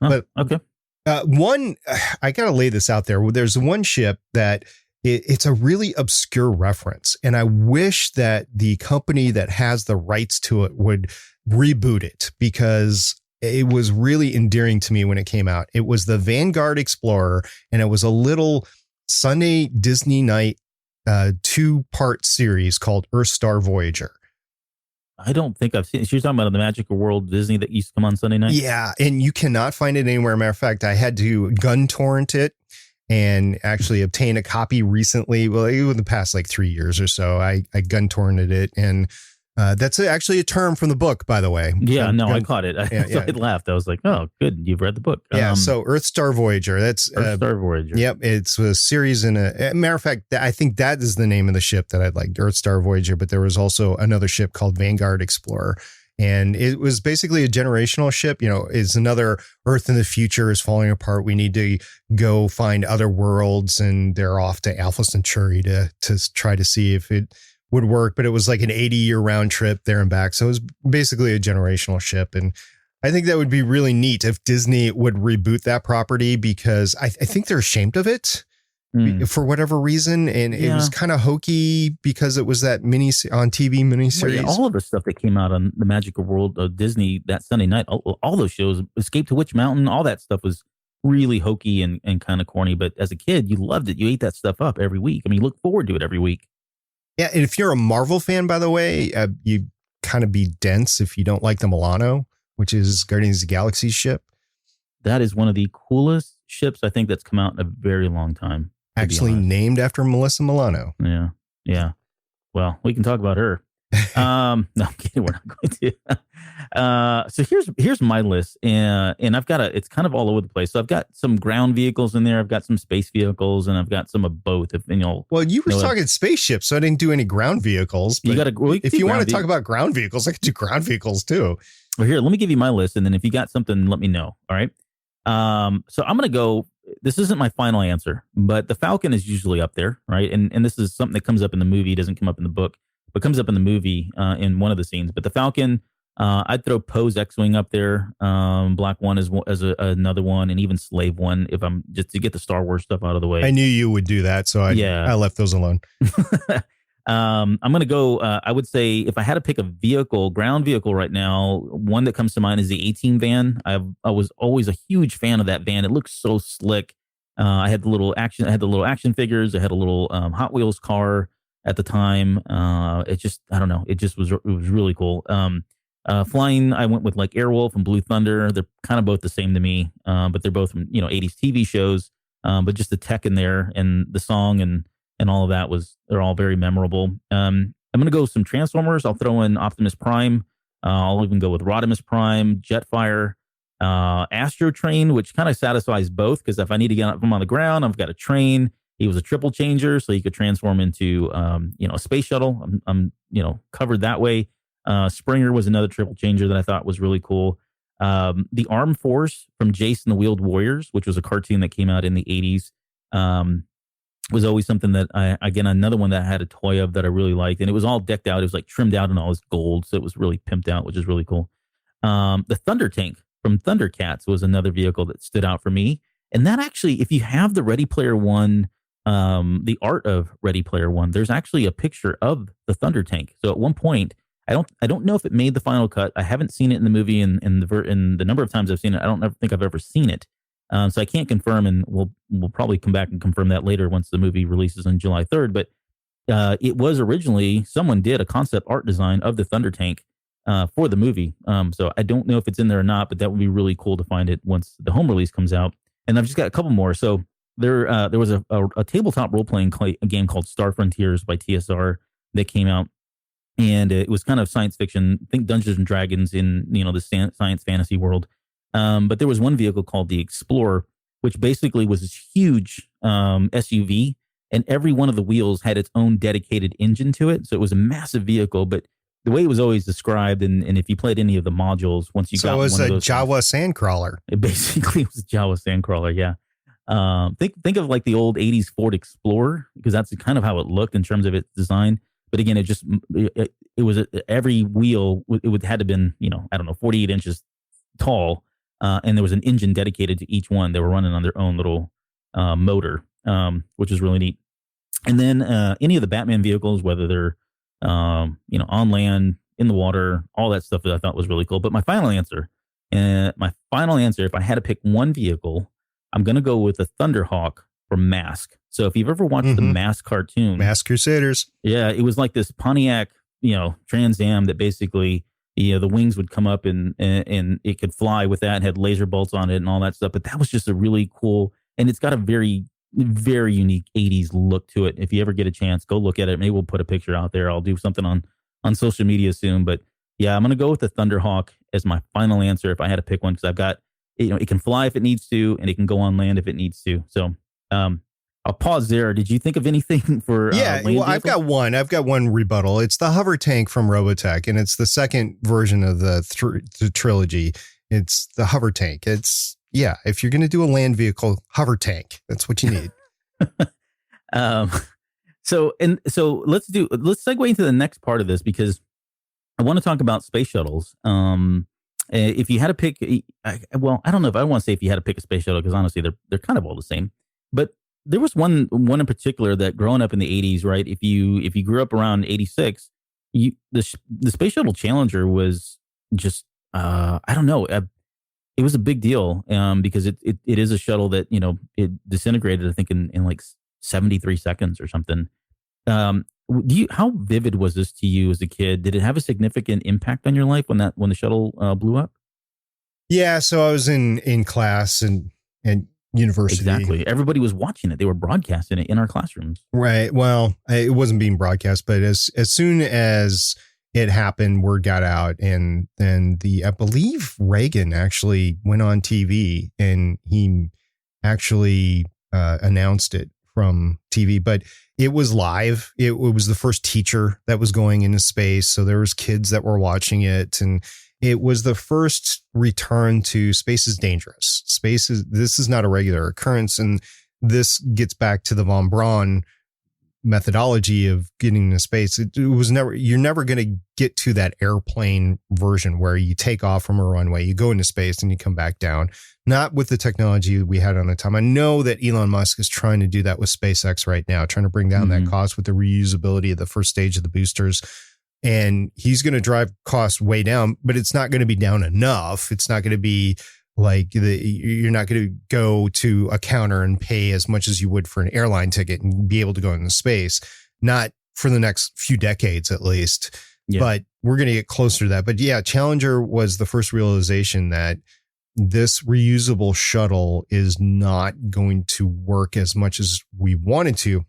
Oh, but okay. I got to lay this out there. There's one ship that it's a really obscure reference. And I wish that the company that has the rights to it would reboot it because it was really endearing to me when it came out. It was the Vanguard Explorer, and it was a little Sunday Disney night 2-part series called Earth Star Voyager. I don't think I've seen it. You're talking about the Magical World Disney that used to come on Sunday night? Yeah, and you cannot find it anywhere. Matter of fact, I had to gun torrent it and actually obtain a copy recently. Well, in the past like 3 years or so, I gun torrented it, and that's actually a term from the book, by the way. Yeah, no, I caught it. I laughed. I was like, oh, good. You've read the book. Yeah. So Earth Star Voyager, that's Earth Star Voyager. Yep. It's a series matter of fact, I think that is the name of the ship that I'd like, Earth Star Voyager. But there was also another ship called Vanguard Explorer. And it was basically a generational ship. You know, it's another Earth in the future is falling apart. We need to go find other worlds. And they're off to Alpha Centauri to try to see if it would work, but it was like an 80-year round trip there and back. So it was basically a generational ship. And I think that would be really neat if Disney would reboot that property because I think they're ashamed of it for whatever reason. And it was kind of hokey because it was that on TV miniseries. Well, yeah, all of the stuff that came out on the Magical World of Disney that Sunday night, all those shows, Escape to Witch Mountain, all that stuff was really hokey and kind of corny. But as a kid, you loved it. You ate that stuff up every week. I mean, you look forward to it every week. Yeah, and if you're a Marvel fan, by the way, you kind of be dense if you don't like the Milano, which is Guardians of the Galaxy ship. That is one of the coolest ships I think that's come out in a very long time. Actually named after Melissa Milano. Yeah, yeah. Well, we can talk about her. No, I'm kidding. We're not going to. So here's my list, and I've got it's kind of all over the place. So I've got some ground vehicles in there. I've got some space vehicles, and I've got some of both. Well, you were talking spaceships, so I didn't do any ground vehicles. But if you want to talk about ground vehicles, I could do ground vehicles too. Well, here, let me give you my list, and then if you got something, let me know. All right. So I'm going to go. This isn't my final answer, but the Falcon is usually up there, right? And this is something that comes up in the movie. It doesn't come up in the book, but comes up in the movie in one of the scenes. But the Falcon, I'd throw Poe's X-Wing up there. Black One as another one, and even Slave One, if I'm just to get the Star Wars stuff out of the way. I knew you would do that, so I left those alone. I'm going to go, I would say if I had to pick a ground vehicle right now, one that comes to mind is the A-Team van. I was always a huge fan of that van. It looks so slick. I had the little action figures. I had a little Hot Wheels car at the time. It just, I don't know. It was really cool. Flying, I went with like Airwolf and Blue Thunder. They're kind of both the same to me, but they're both from, 80s TV shows. But just the tech in there and the song and all of that they're all very memorable. I'm going to go with some Transformers. I'll throw in Optimus Prime. I'll even go with Rodimus Prime, Jetfire, Astro Train, which kind of satisfies both because if I need to get him on the ground, I've got a train. He was a triple changer, so he could transform into, a space shuttle. I'm covered that way. Springer was another triple changer that I thought was really cool. The Armed Force from Jace and the Wheeled Warriors, which was a cartoon that came out in the 80s, was always something that another one that I had a toy of that I really liked. And it was all decked out. It was like trimmed out in all this gold. So it was really pimped out, which is really cool. The Thunder Tank from Thundercats was another vehicle that stood out for me. And that actually, if you have the Ready Player One, the art of Ready Player One, there's actually a picture of the Thunder Tank. So at one point, I don't know if it made the final cut. I haven't seen it in the movie, and the number of times I've seen it, I don't think I've ever seen it. So I can't confirm, and we'll probably come back and confirm that later once the movie releases on July 3rd. But it was originally, someone did a concept art design of the Thunder Tank for the movie. So I don't know if it's in there or not, but that would be really cool to find it once the home release comes out. And I've just got a couple more. So there was a tabletop role-playing game called Star Frontiers by TSR that came out. and it was kind of science fiction. Think Dungeons and Dragons in the science fantasy world. But there was one vehicle called the Explorer, which basically was this huge SUV, and every one of the wheels had its own dedicated engine to it. So it was a massive vehicle, but the way it was always described, and if you played any of the modules, once you got one of those, so it was a Jawa sandcrawler. It basically was a Jawa sandcrawler, yeah. Think of like the old 80s Ford Explorer, because that's kind of how it looked in terms of its design. But again, it was every wheel, it had to have been, 48 inches tall. And there was an engine dedicated to each one. They were running on their own little motor, which is really neat. And then any of the Batman vehicles, whether they're on land, in the water, all that stuff that I thought was really cool. But my final answer, if I had to pick one vehicle, I'm going to go with the Thunderhawk from Mask. So if you've ever watched the Mask cartoon, Mask Crusaders, yeah, it was like this Pontiac, Trans Am that basically, the wings would come up and it could fly with that, and had laser bolts on it and all that stuff. But that was just a really cool, and it's got a very, very unique 80s look to it. If you ever get a chance, go look at it. Maybe we'll put a picture out there. I'll do something on social media soon. But yeah, I'm going to go with the Thunderhawk as my final answer if I had to pick one, because I've got, it can fly if it needs to, and it can go on land if it needs to. So I'll pause there. Did you think of anything for yeah, well, I've got one rebuttal. It's the hover tank from Robotech, and it's the second version of the trilogy. It's the hover tank. It's, yeah, if you're going to do a land vehicle, hover tank, that's what you need. So let's segue into the next part of this, because I want to talk about space shuttles. If you had to pick, I don't know if I want to say if you had to pick a space shuttle, because honestly, they're kind of all the same. But there was one in particular that, growing up in the 80s, right? If you grew up around 86, the Space Shuttle Challenger was just I don't know. It was a big deal because it is a shuttle that, it disintegrated, I think, in like 73 seconds or something. How vivid was this to you as a kid? Did it have a significant impact on your life when the shuttle blew up? Yeah, so I was in class and university. Exactly. Everybody was watching it. They were broadcasting it in our classrooms. Right. Well, it wasn't being broadcast, but as soon as it happened, word got out, and then I believe Reagan actually went on TV and he actually announced it from TV, but it was live. It was the first teacher that was going into space. So there was kids that were watching it, and it was the first return to space is dangerous. This is not a regular occurrence. And this gets back to the von Braun methodology of getting into space. You're never going to get to that airplane version where you take off from a runway, you go into space and you come back down. Not with the technology we had on the time. I know that Elon Musk is trying to do that with SpaceX right now, trying to bring down that cost with the reusability of the first stage of the boosters. And he's going to drive costs way down, but it's not going to be down enough. It's not going to be like you're not going to go to a counter and pay as much as you would for an airline ticket and be able to go into space. Not for the next few decades, at least. Yeah. But we're going to get closer to that. But yeah, Challenger was the first realization that this reusable shuttle is not going to work as much as we wanted to.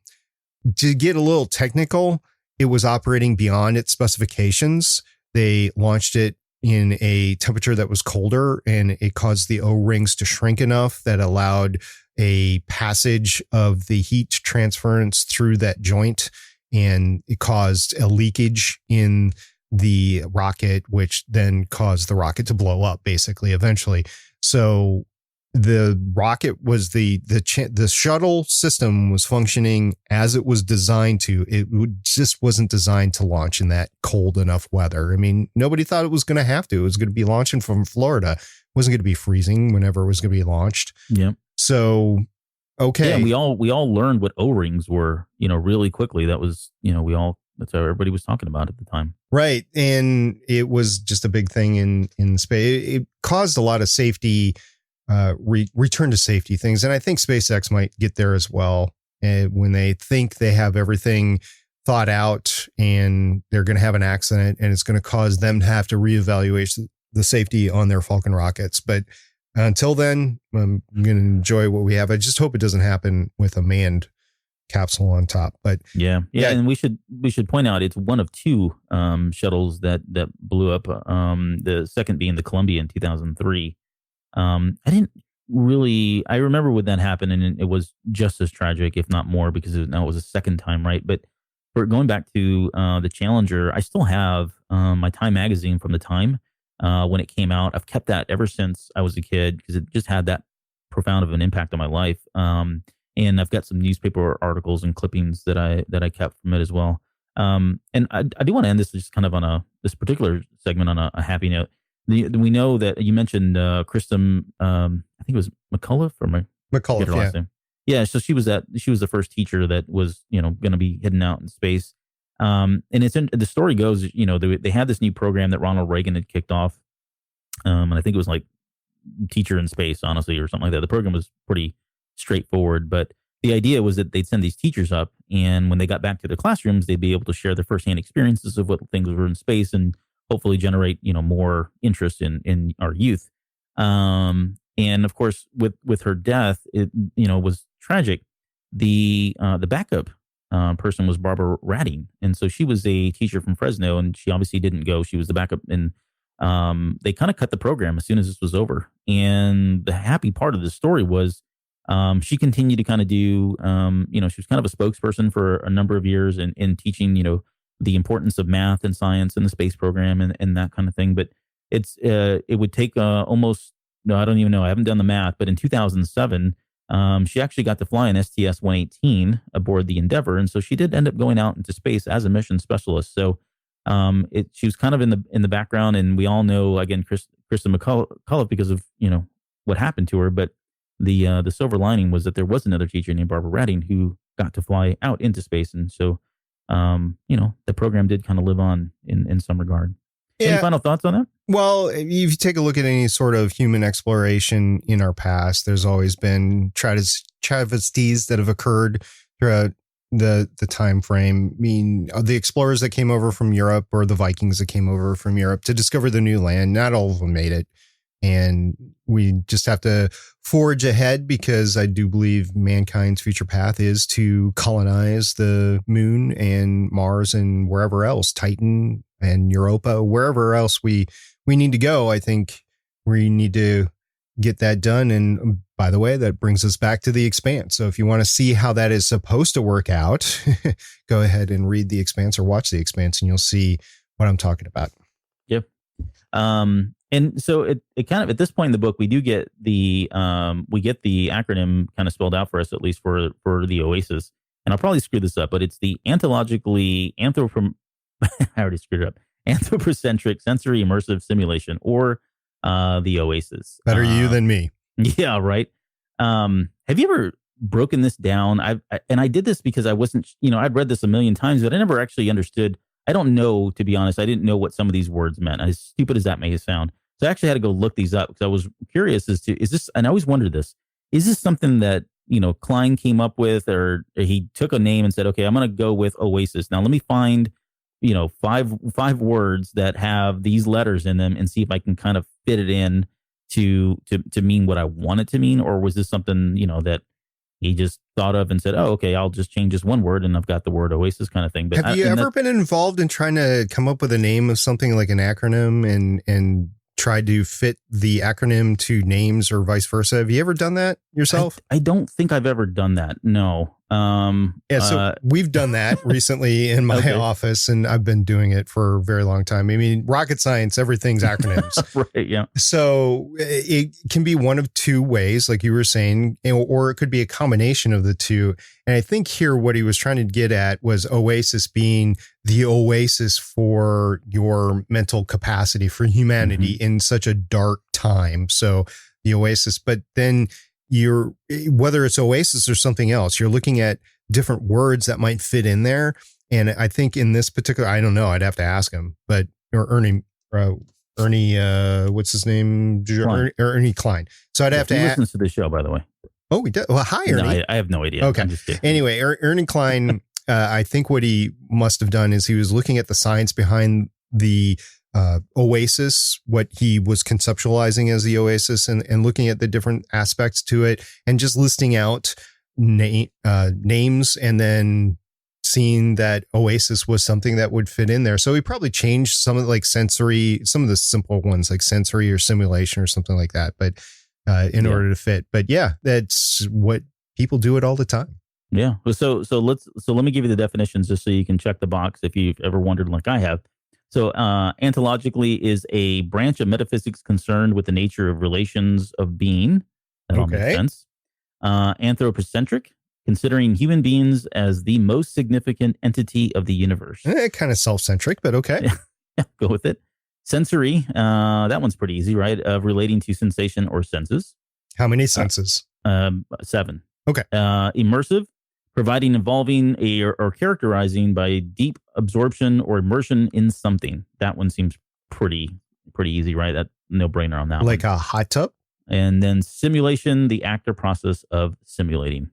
To get a little technical, it was operating beyond its specifications. They launched it in a temperature that was colder, and it caused the O-rings to shrink enough that allowed a passage of the heat transference through that joint. And it caused a leakage in the rocket, which then caused the rocket to blow up, basically, eventually. So the rocket was the shuttle system was functioning as it was designed to. Just wasn't designed to launch in that cold enough weather. I mean, nobody thought it was going to have to. It was going to be launching from Florida. It wasn't going to be freezing whenever it was going to be launched. Yeah. So, okay. Yeah, we all learned what O-rings were, really quickly. That was, that's how everybody was talking about at the time. Right. And it was just a big thing in space. It caused a lot of safety return to safety things. And I think SpaceX might get there as well. When they think they have everything thought out and they're going to have an accident and it's going to cause them to have to reevaluate the safety on their Falcon rockets. But until then, I'm going to enjoy what we have. I just hope it doesn't happen with a manned capsule on top. But yeah. And we should point out it's one of two shuttles that blew up. The second being the Columbia in 2003. I remember when that happened, and it was just as tragic, if not more, because it was a second time, right? But for going back to the Challenger, I still have my Time magazine from the time when it came out. I've kept that ever since I was a kid because it just had that profound of an impact on my life. And I've got some newspaper articles and clippings that I kept from it as well. And I do want to end this just kind of on this particular segment on a happy note. We know that you mentioned Krista, I think it was McCullough or McCullough, last name. Yeah, so she was the first teacher that was, going to be hidden out in space. And the story goes, they had this new program that Ronald Reagan had kicked off. And I think it was like Teacher in Space, honestly, or something like that. The program was pretty straightforward, but the idea was that they'd send these teachers up, and when they got back to their classrooms, they'd be able to share their firsthand experiences of what things were in space and hopefully generate, more interest in our youth. And of course, with her death, it, was tragic. The backup person was Barbara Radding. And so she was a teacher from Fresno, and she obviously didn't go. She was the backup, and they kind of cut the program as soon as this was over. And the happy part of the story was she continued to kind of do, she was kind of a spokesperson for a number of years in teaching, the importance of math and science in the space program and that kind of thing. But it would take almost, no, I don't even know. I haven't done the math, but in 2007, she actually got to fly an STS-118 aboard the Endeavour. And so she did end up going out into space as a mission specialist. So she was kind of in the background, and we all know, again, Krista McCullough because of, what happened to her. But the silver lining was that there was another teacher named Barbara Radding who got to fly out into space. And so, the program did kind of live on in some regard. Yeah. Any final thoughts on that? Well, if you take a look at any sort of human exploration in our past, there's always been travesties that have occurred throughout the time frame. I mean, the explorers that came over from Europe, or the Vikings that came over from Europe to discover the new land, not all of them made it. And we just have to forge ahead, because I do believe mankind's future path is to colonize the moon and Mars and wherever else, Titan and Europa, wherever else we need to go. I think we need to get that done. And by the way, that brings us back to The Expanse. So if you want to see how that is supposed to work out, go ahead and read The Expanse or watch The Expanse, and you'll see what I'm talking about. Yep. And so it kind of, at this point in the book, we do get the acronym kind of spelled out for us, at least for the Oasis. And I'll probably screw this up, but it's the I already screwed it up. Anthropocentric sensory immersive simulation, or the Oasis. Better you than me. Yeah, right. Have you ever broken this down? I did this because I wasn't, I'd read this a million times, but I never actually understood. I don't know, to be honest. I didn't know what some of these words meant, as stupid as that may sound. So I actually had to go look these up because I was curious as to, is this, and I always wondered this, is this something that, Klein came up with, or he took a name and said, okay, I'm going to go with Oasis. Now let me find, five words that have these letters in them and see if I can kind of fit it in to mean what I want it to mean. Or was this something, that he just thought of and said, oh, okay, I'll just change this one word and I've got the word Oasis kind of thing. But have you ever been involved in trying to come up with a name of something like an acronym and try to fit the acronym to names or vice versa? Have you ever done that yourself? I don't think I've ever done that. No. So we've done that recently in my office, and I've been doing it for a very long time. I mean, rocket science, everything's acronyms. Right. Yeah. So it can be one of two ways, like you were saying, or it could be a combination of the two. And I think here what he was trying to get at was Oasis being the oasis for your mental capacity, for humanity in such a dark time. So the Oasis, but then whether it's Oasis or something else, you're looking at different words that might fit in there. And I think in this particular, I don't know, I'd have to ask him, but, or Ernie, what's his name? Ernie Klein. So I'd have to ask. He listens to the show, by the way. Oh, he does. Well, hi, Ernie. No, I have no idea. Okay. Anyway, Ernie Klein, I think what he must have done is he was looking at the science behind the Oasis, what he was conceptualizing as the Oasis, and looking at the different aspects to it, and just listing out names and then seeing that Oasis was something that would fit in there. So he probably changed some of like sensory, some of the simple ones like sensory or simulation or something like that. But in order to fit. But yeah, that's what people do it all the time. Yeah. So let me give you the definitions just so you can check the box if you've ever wondered like I have. So ontologically is a branch of metaphysics concerned with the nature of relations of being. That all makes sense. Anthropocentric, considering human beings as the most significant entity of the universe. Kind of self-centric, but okay. Yeah, go with it. Sensory, that one's pretty easy, right? Of relating to sensation or senses. How many senses? 7. Okay. Immersive, providing, involving, or characterizing by deep absorption or immersion in something. That one seems pretty easy, right? That no brainer on that like one. A hot tub? And then simulation, the act or process of simulating.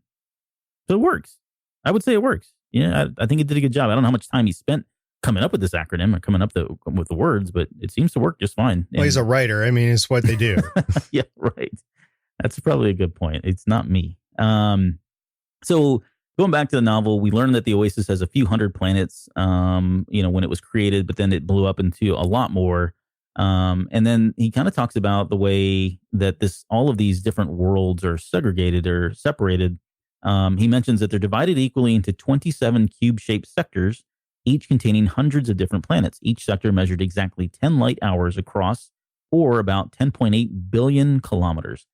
So it works. I would say it works. Yeah, I think it did a good job. I don't know how much time he spent coming up with this acronym or coming up with the words, but it seems to work just fine. Well, he's a writer. I mean, it's what they do. Yeah, right. That's probably a good point. It's not me. So going back to the novel, we learned that the Oasis has a few hundred planets, when it was created, but then it blew up into a lot more. And then he kind of talks about the way that all of these different worlds are segregated or separated. He mentions that they're divided equally into 27 cube-shaped sectors, each containing hundreds of different planets. Each sector measured exactly 10 light hours across, or about 10.8 billion kilometers.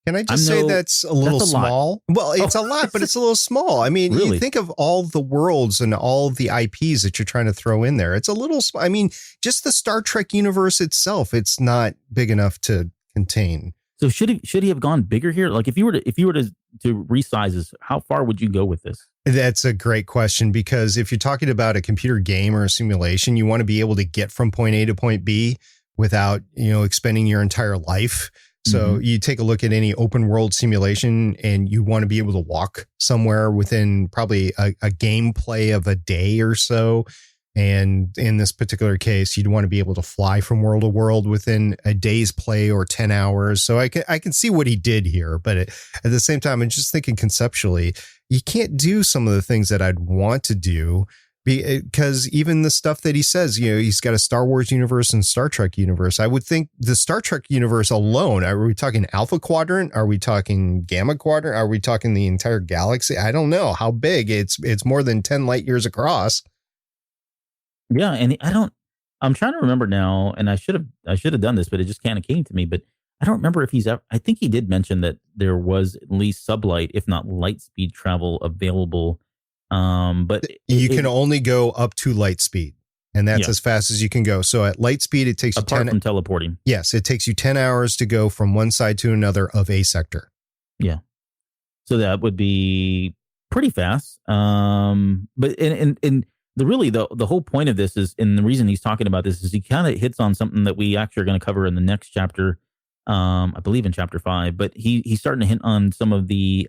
Can I just say that's a little small? Well, it's a lot, but it's a little small. I mean, really? You think of all the worlds and all the IPs that you're trying to throw in there. It's a little, I mean, just the Star Trek universe itself, it's not big enough to contain. So should he have gone bigger here? Like if you were to resize this, how far would you go with this? That's a great question, because if you're talking about a computer game or a simulation, you want to be able to get from point A to point B without, expending your entire life. So you take a look at any open world simulation and you want to be able to walk somewhere within probably a gameplay of a day or so. And in this particular case, you'd want to be able to fly from world to world within a day's play or 10 hours. So I can see what he did here. But at the same time, I'm just thinking conceptually, you can't do some of the things that I'd want to do, because even the stuff that he says, he's got a Star Wars universe and Star Trek universe. I would think the Star Trek universe alone, are we talking Alpha Quadrant? Are we talking Gamma Quadrant? Are we talking the entire galaxy? I don't know how big. It's more than 10 light years across. Yeah. And I'm trying to remember now, and I should have done this, but it just kind of came to me, but I don't remember if I think he did mention that there was at least sublight, if not light speed travel available. But you can only go up to light speed, and that's as fast as you can go. So at light speed, it takes you apart from teleporting. Yes, it takes you 10 hours to go from one side to another of a sector. Yeah. So that would be pretty fast. But the whole point of this is, and the reason he's talking about this is he kind of hits on something that we actually are going to cover in the next chapter. I believe in chapter 5, but he's starting to hint on some of the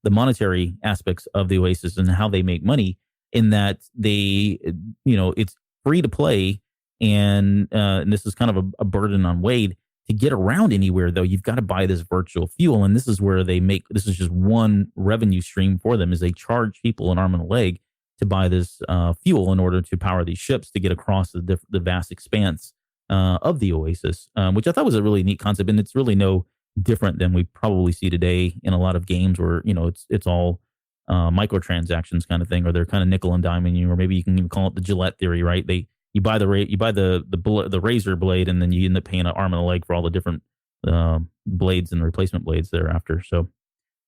monetary aspects of the Oasis and how they make money, in that they, it's free to play. And this is kind of a burden on Wade to get around anywhere, though. You've got to buy this virtual fuel. And this is where this is just one revenue stream for them, is they charge people an arm and a leg to buy this fuel in order to power these ships to get across the vast expanse of the Oasis, which I thought was a really neat concept. And it's really no different than we probably see today in a lot of games where, it's all microtransactions kind of thing, or they're kind of nickel and diming you, or maybe you can even call it the Gillette theory, right? You buy the razor blade, and then you end up paying an arm and a leg for all the different blades and replacement blades thereafter. So,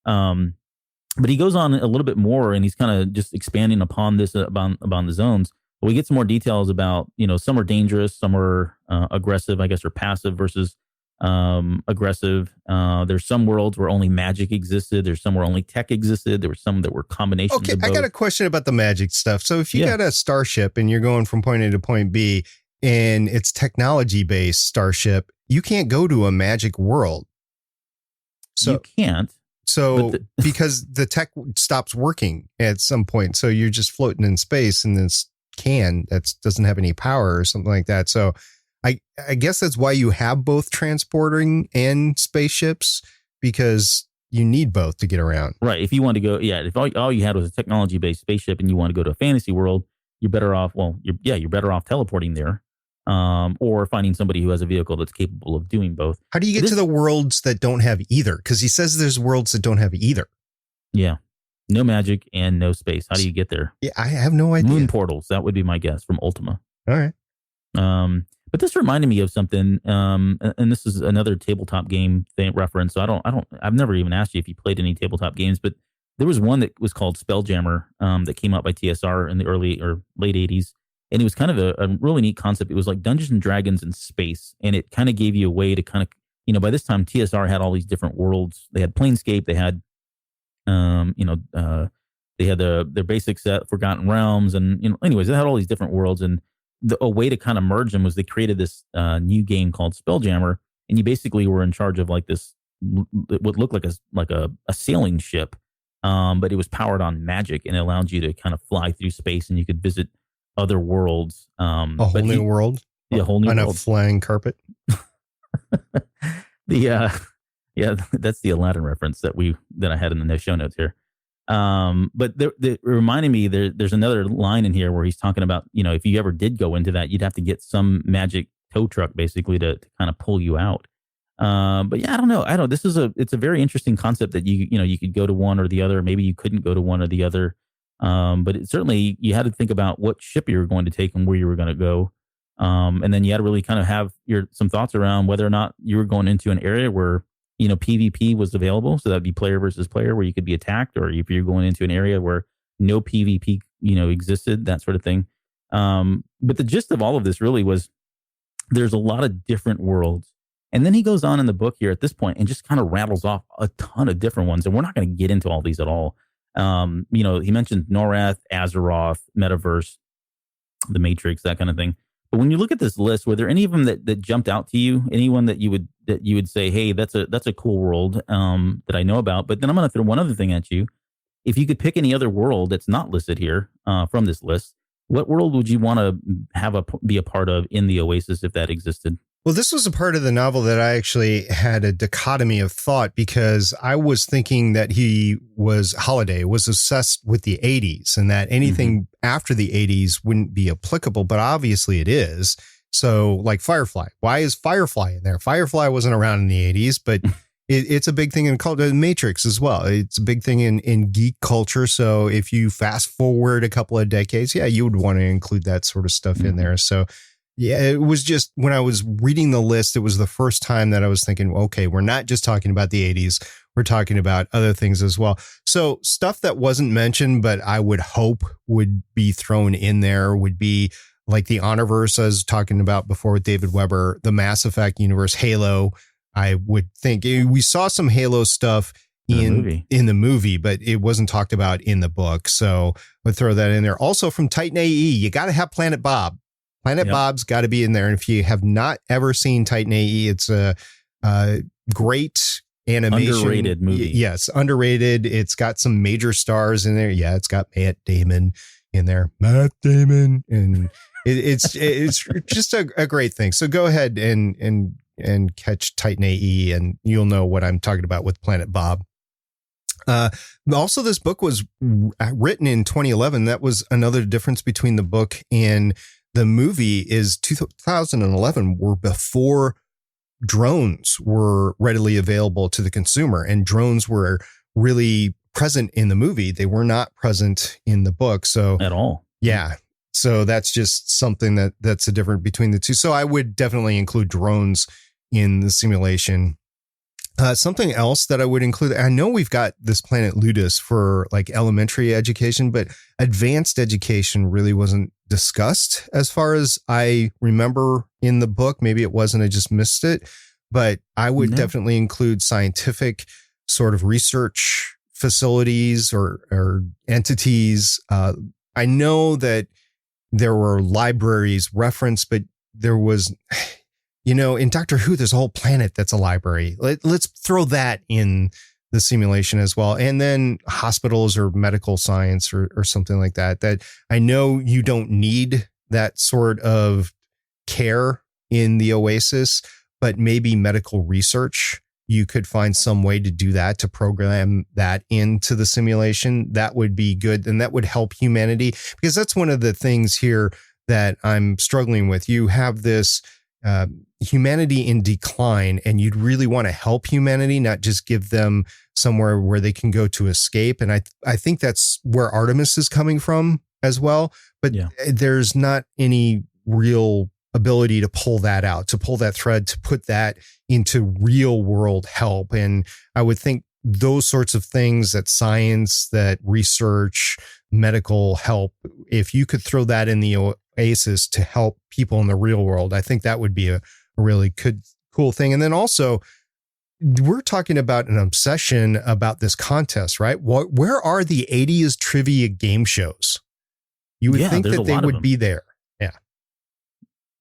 but he goes on a little bit more, and he's kind of just expanding upon this about the zones. But we get some more details about, some are dangerous, some are aggressive, I guess, or passive versus aggressive. There's some worlds where only magic existed. There's some where only tech existed. There were some that were combinations of both. I got a question about the magic stuff. So if you got a starship and you're going from point A to point B, and it's technology-based starship, you can't go to a magic world. So you can't. So because the tech stops working at some point, so you're just floating in space in this can that doesn't have any power or something like that. So I guess that's why you have both transporting and spaceships, because you need both to get around. Right. If you want to go, if all you had was a technology-based spaceship and you want to go to a fantasy world, you're better off, you're better off teleporting there, or finding somebody who has a vehicle that's capable of doing both. How do you get to the worlds that don't have either? Because he says there's worlds that don't have either. Yeah. No magic and no space. How do you get there? Yeah, I have no idea. Moon portals. That would be my guess from Ultima. All right. But this reminded me of something, and this is another tabletop game reference. So I've never even asked you if you played any tabletop games, but there was one that was called Spelljammer, that came out by TSR in the early or late 80s. And it was kind of a really neat concept. It was like Dungeons and Dragons in space. And it kind of gave you a way to kind of, by this time, TSR had all these different worlds. They had Planescape. They had, they had their basic set, Forgotten Realms. And, anyways, they had all these different worlds. And a way to kind of merge them was they created this new game called Spelljammer. And you basically were in charge of like this, it would look like a sailing ship. But it was powered on magic and it allowed you to kind of fly through space and you could visit other worlds. A whole new world? Yeah, a whole new world. On a flying carpet? That's the Aladdin reference that I had in the show notes here. But it reminded me there's another line in here where he's talking about, if you ever did go into that, you'd have to get some magic tow truck basically to kind of pull you out. But yeah, I don't know. It's a very interesting concept that you could go to one or the other. Maybe you couldn't go to one or the other. But certainly you had to think about what ship you were going to take and where you were going to go. And then you had to really kind of have some thoughts around whether or not you were going into an area where, PvP was available. So that'd be player versus player where you could be attacked, or if you're going into an area where no PvP, existed, that sort of thing. But the gist of all of this really was there's a lot of different worlds. And then he goes on in the book here at this point and just kind of rattles off a ton of different ones. And we're not going to get into all these at all. He mentioned Norath, Azeroth, Metaverse, the Matrix, that kind of thing. But when you look at this list, were there any of them that jumped out to you? Anyone that you would say, hey, that's a cool world that I know about? But then I'm going to throw one other thing at you. If you could pick any other world that's not listed here from this list, what world would you want to be a part of in the Oasis if that existed? Well, this was a part of the novel that I actually had a dichotomy of thought, because I was thinking that Holiday was obsessed with the 80s and that anything after the 80s wouldn't be applicable, but obviously it is. So like Firefly, why is Firefly in there? Firefly wasn't around in the 80s, but it's a big thing in culture. Matrix as well. It's a big thing in geek culture. So if you fast forward a couple of decades, you would want to include that sort of stuff in there. So yeah, it was just when I was reading the list, it was the first time that I was thinking, okay, we're not just talking about the 80s. We're talking about other things as well. So stuff that wasn't mentioned, but I would hope would be thrown in there would be like the Honorverse I was talking about before with David Weber, the Mass Effect universe, Halo. I would think we saw some Halo stuff in the movie, but it wasn't talked about in the book. So we'll throw that in there. Also from Titan AE, you got to have Planet Bob. Bob's got to be in there. And if you have not ever seen Titan AE, it's a great animation. Underrated movie. Yes, underrated. It's got some major stars in there. Yeah, it's got Matt Damon in there. And it's just a great thing. So go ahead and catch Titan AE and you'll know what I'm talking about with Planet Bob. Also, this book was written in 2011. That was another difference between the book and the movie. Is 2011 were before drones were readily available to the consumer, and drones were really present in the movie. They were not present in the book. So at all. Yeah. So that's just something that's a difference between the two. So I would definitely include drones in the simulation. Something else that I would include, I know we've got this planet Ludus for like elementary education, but advanced education really wasn't discussed as far as I remember in the book. Maybe it wasn't, I just missed it, but I would definitely include scientific sort of research facilities or entities. I know that there were libraries referenced, but there was, in Doctor Who, there's a whole planet that's a library. Let's throw that in the simulation as well. And then hospitals or medical science or something like that, that I know you don't need that sort of care in the Oasis, but maybe medical research you could find some way to do that, to program that into the simulation, that would be good. And that would help humanity, because that's one of the things here that I'm struggling with. You have this humanity in decline, and you'd really want to help humanity, not just give them somewhere where they can go to escape. And I think that's where Artemis is coming from as well. But there's not any real ability to pull that out, to pull that thread, to put that into real world help. And I would think those sorts of things, that science, that research, medical help, if you could throw that in the Oasis to help people in the real world, I think that would be a really cool thing. And then also, we're talking about an obsession about this contest, right? Where are the 80s trivia game shows? You would think that they would be there.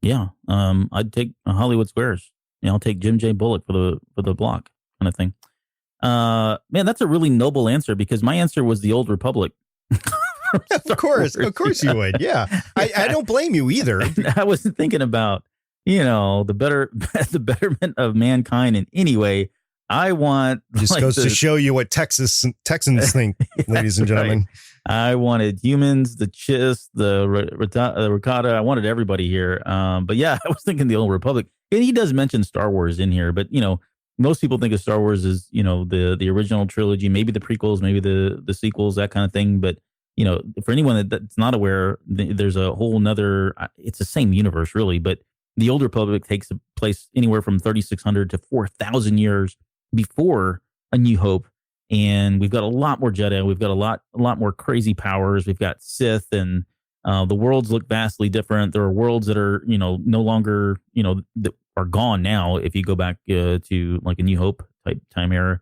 Yeah. I'd take Hollywood Squares. I'll take Jim J. Bullock for the block kind of thing. Man, that's a really noble answer, because my answer was the Old Republic. Of course you would. Yeah. I don't blame you either. I wasn't thinking about, the betterment of mankind in any way. I want, just goes to show you what Texans think, ladies and gentlemen. Right. I wanted humans, the Chiss, the Ricotta. I wanted everybody here. But yeah, I was thinking the Old Republic. And he does mention Star Wars in here, but most people think of Star Wars as, the original trilogy, maybe the prequels, maybe the sequels, that kind of thing. But for anyone that's not aware, there's a whole nother, it's the same universe really, but the Old Republic takes place anywhere from 3,600 to 4,000 years before A New Hope. And we've got a lot more Jedi. We've got a lot more crazy powers. We've got Sith, and the worlds look vastly different. There are worlds that are, no longer, that are gone now. If you go back to like A New Hope type time era,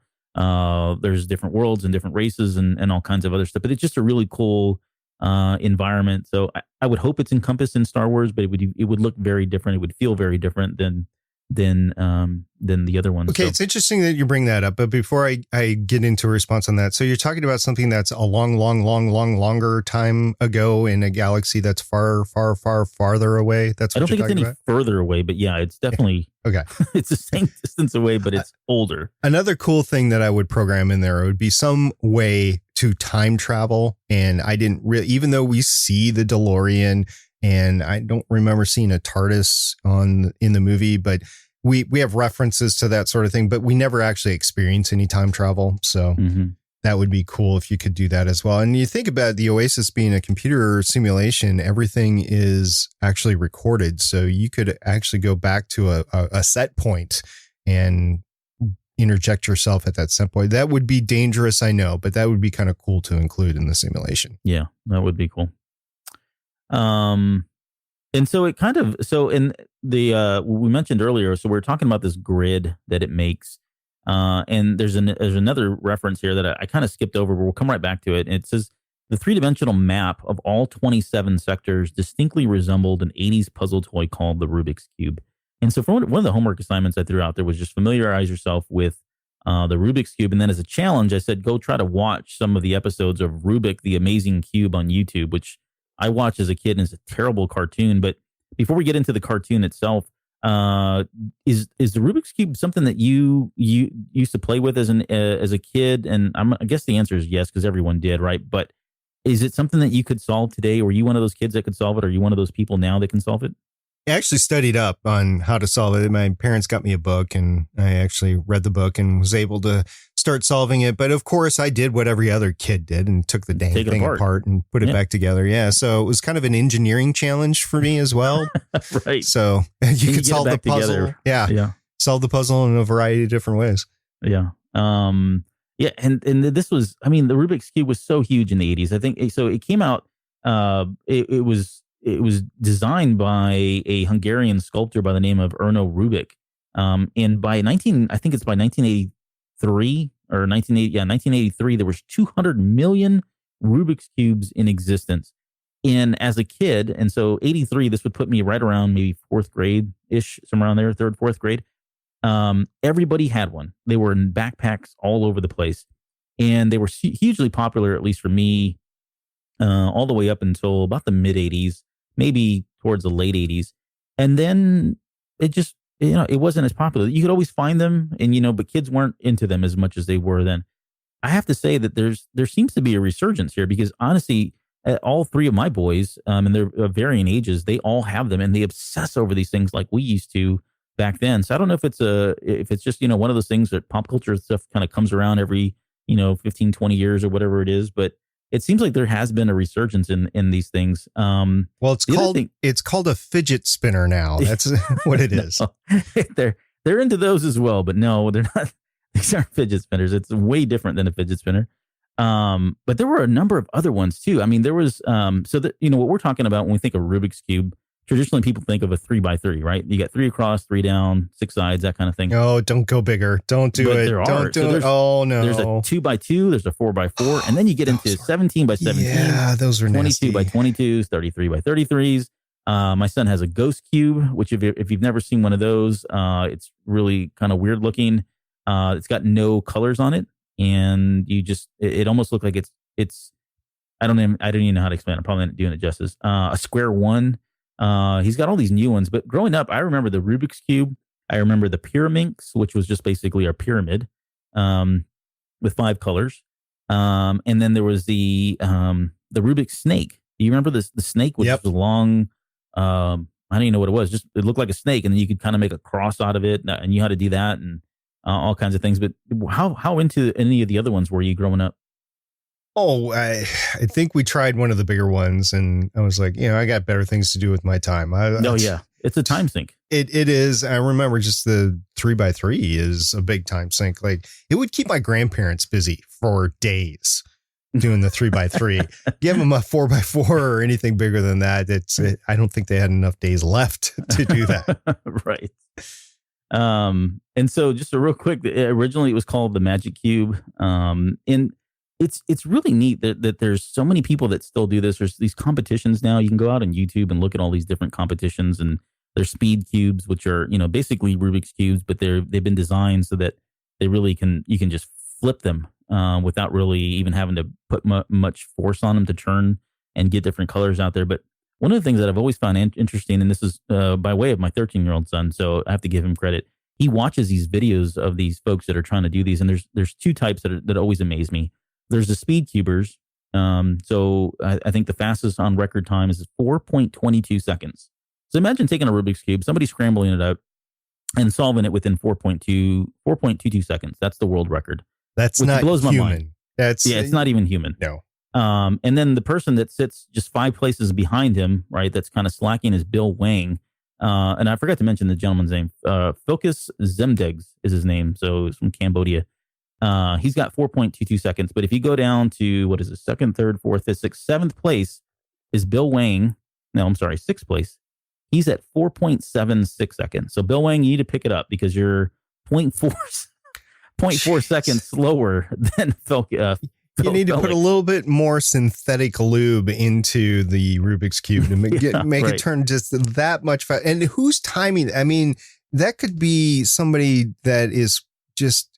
there's different worlds and different races and all kinds of other stuff. But it's just a really cool environment. So I would hope it's encompassed in Star Wars, but it would look very different. It would feel very different than the other ones. Okay, so it's interesting that you bring that up. But before I get into a response on that, so you're talking about something that's a longer time ago in a galaxy that's far, far, far farther away. That's what I don't think it's any further away, but yeah, it's definitely okay. It's the same distance away, but it's older. Another cool thing that I would program in there would be some way to time travel. And I didn't really, even though we see the DeLorean, and I don't remember seeing a TARDIS in the movie, but we have references to that sort of thing, but we never actually experience any time travel. So that would be cool if you could do that as well. And you think about the Oasis being a computer simulation, everything is actually recorded. So you could actually go back to a set point and interject yourself at that set point. That would be dangerous, I know, but that would be kind of cool to include in the simulation. Yeah, that would be cool. And so it kind of, in the, we mentioned earlier, so we're talking about this grid that it makes. And there's another reference here that I kind of skipped over, but we'll come right back to it. It says the 3-dimensional map of all 27 sectors distinctly resembled an 80s puzzle toy called the Rubik's Cube. And so for one of the homework assignments I threw out there was just familiarize yourself with the Rubik's Cube. And then as a challenge, I said, go try to watch some of the episodes of Rubik, the Amazing Cube on YouTube, which I watched as a kid, and it's a terrible cartoon. But before we get into the cartoon itself, is the Rubik's Cube something that you used to play with as a kid? And I guess the answer is yes, because everyone did, right? But is it something that you could solve today? Were you one of those kids that could solve it? Or are you one of those people now that can solve it? I actually studied up on how to solve it. My parents got me a book, and I actually read the book and was able to start solving it. But of course, I did what every other kid did and took the dang thing apart and put it back together. Yeah. So it was kind of an engineering challenge for me as well. Right. So you could solve the puzzle. Together. Yeah. Solve the puzzle in a variety of different ways. Yeah. Yeah. And this was, the Rubik's Cube was so huge in the 80s. I think so. It came out, it was designed by a Hungarian sculptor by the name of Erno Rubik. And by 1983 or 1983, there was 200 million Rubik's Cubes in existence. And as a kid, and so 83, this would put me right around maybe fourth grade-ish, somewhere around there, third, fourth grade. Everybody had one. They were in backpacks all over the place. And they were hugely popular, at least for me, all the way up until about the mid 80s, maybe towards the late 80s. And then it just it wasn't as popular. You could always find them, and but kids weren't into them as much as they were then. I have to say that there seems to be a resurgence here because honestly, all three of my boys, and they're varying ages, they all have them and they obsess over these things like we used to back then. So I don't know if it's just, one of those things that pop culture stuff kind of comes around every, 15, 20 years or whatever it is. But it seems like there has been a resurgence in these things. Well, it's called a fidget spinner now. That's what it is. They're into those as well, but no, they're not. These aren't fidget spinners. It's way different than a fidget spinner. But there were a number of other ones too. I mean, there was, what we're talking about when we think of Rubik's Cube, traditionally people think of a 3x3, right? You got 3 across, 3 down, 6 sides, that kind of thing. Oh, don't go bigger. Don't do it. Don't do it. Oh, no. There's a 2x2, there's a 4x4, and then you get into 17x17. Yeah, those are 22x22s, 33x33s. My son has a ghost cube, which if you've never seen one of those, it's really kind of weird looking. It's got no colors on it, and it almost looked like it's I don't even know how to explain it. I'm probably not doing it justice. A square one. He's got all these new ones, but growing up, I remember the Rubik's Cube. I remember the Pyraminx, which was just basically a pyramid, with 5 colors. And then there was the Rubik's snake. Do you remember this? The snake, which was long. I don't even know what it was. Just it looked like a snake, and then you could kind of make a cross out of it, and you had to do that, and all kinds of things. But how into any of the other ones were you growing up? Oh, I think we tried one of the bigger ones, and I was like, I got better things to do with my time. Yeah, it's a time sink. It is. I remember just the 3x3 is a big time sink. Like it would keep my grandparents busy for days doing the 3x3. Give them a 4x4 or anything bigger than that. I don't think they had enough days left to do that. Right. And so just a real quick, originally it was called the Magic Cube. And it's really neat that there's so many people that still do this. There's these competitions now. You can go out on YouTube and look at all these different competitions, and there's speed cubes, which are, basically Rubik's cubes, but they've been designed so that they really you can just flip them, without really even having to put much force on them to turn and get different colors out there. But one of the things that I've always found interesting, and this is by way of my 13-year-old son, so I have to give him credit. He watches these videos of these folks that are trying to do these, and there's 2 types that always amaze me. There's the speed cubers. So I think the fastest on record time is 4.22 seconds. So imagine taking a Rubik's Cube, somebody scrambling it out and solving it within 4.22 seconds. That's the world record. That's not blows my human. mind. It's not even human. No. And then the person that sits just 5 places behind him, right, that's kind of slacking, is Bill Wang. And I forgot to mention the gentleman's name. Philkus Zemdegs is his name. So it's from Cambodia. He's got 4.22 seconds. But if you go down to, what is it, 2nd, 3rd, 4th, 5th, 6th, 7th place is Bill Wang. No, I'm sorry, 6th place. He's at 4.76 seconds. So Bill Wang, you need to pick it up because you're 0.4 seconds slower than Philkus. You need to put a little bit more synthetic lube into the Rubik's Cube to make right. It turn just that much faster. And who's timing? I mean, that could be somebody that is just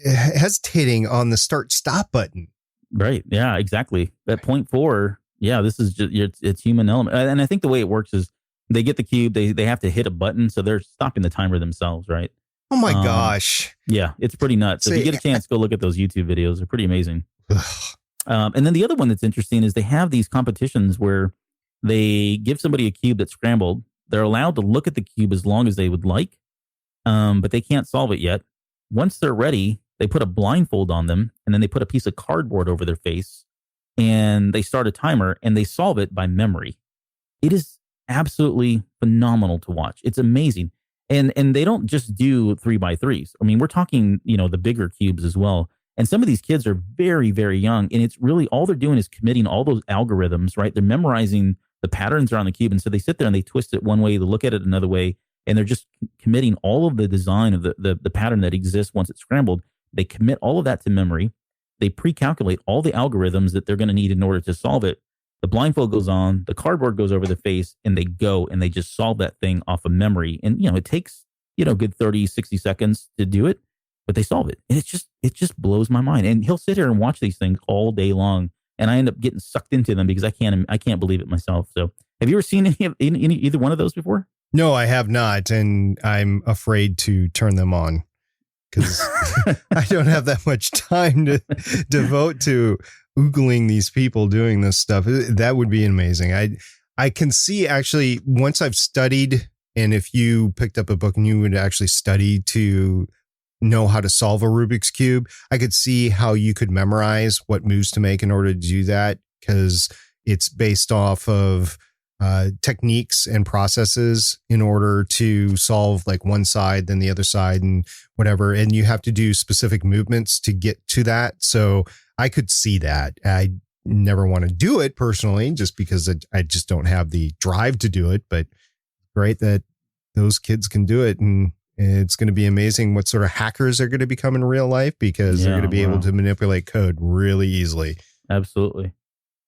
hesitating on the start-stop button. Right. Yeah, exactly. At 0.4, yeah, this is just it's human element. And I think the way it works is they get the cube, they have to hit a button, so they're stopping the timer themselves, right? Oh my gosh. Yeah, it's pretty nuts. So if you get a chance, go look at those YouTube videos. They're pretty amazing. And then the other one that's interesting is they have these competitions where they give somebody a cube that's scrambled. They're allowed to look at the cube as long as they would like, but they can't solve it yet. Once they're ready, they put a blindfold on them, and then they put a piece of cardboard over their face, and they start a timer, and they solve it by memory. It is absolutely phenomenal to watch. It's amazing. And they don't just do 3x3s. I mean, we're talking, the bigger cubes as well. And some of these kids are very, very young. And it's really all they're doing is committing all those algorithms, right? They're memorizing the patterns around the cube. And so they sit there and they twist it one way, they look at it another way. And they're just committing all of the design of the pattern that exists once it's scrambled. They commit all of that to memory. They pre-calculate all the algorithms that they're going to need in order to solve it. The blindfold goes on, the cardboard goes over the face, and they go and they just solve that thing off of memory. And, it takes, a good 30, 60 seconds to do it, but they solve it. And it just blows my mind. And he'll sit here and watch these things all day long. And I end up getting sucked into them because I can't believe it myself. So have you ever seen either one of those before? No, I have not, and I'm afraid to turn them on because I don't have that much time to devote to oogling these people doing this stuff. That would be amazing. I can see actually once I've studied, and if you picked up a book and you would actually study to know how to solve a Rubik's Cube, I could see how you could memorize what moves to make in order to do that, because it's based off of techniques and processes in order to solve like one side, then the other side and whatever. And you have to do specific movements to get to that. So I could see that. I never want to do it personally, just because I just don't have the drive to do it. But great that those kids can do it. And it's going to be amazing what sort of hackers they're going to become in real life, because they're going to be able to manipulate code really easily. Absolutely.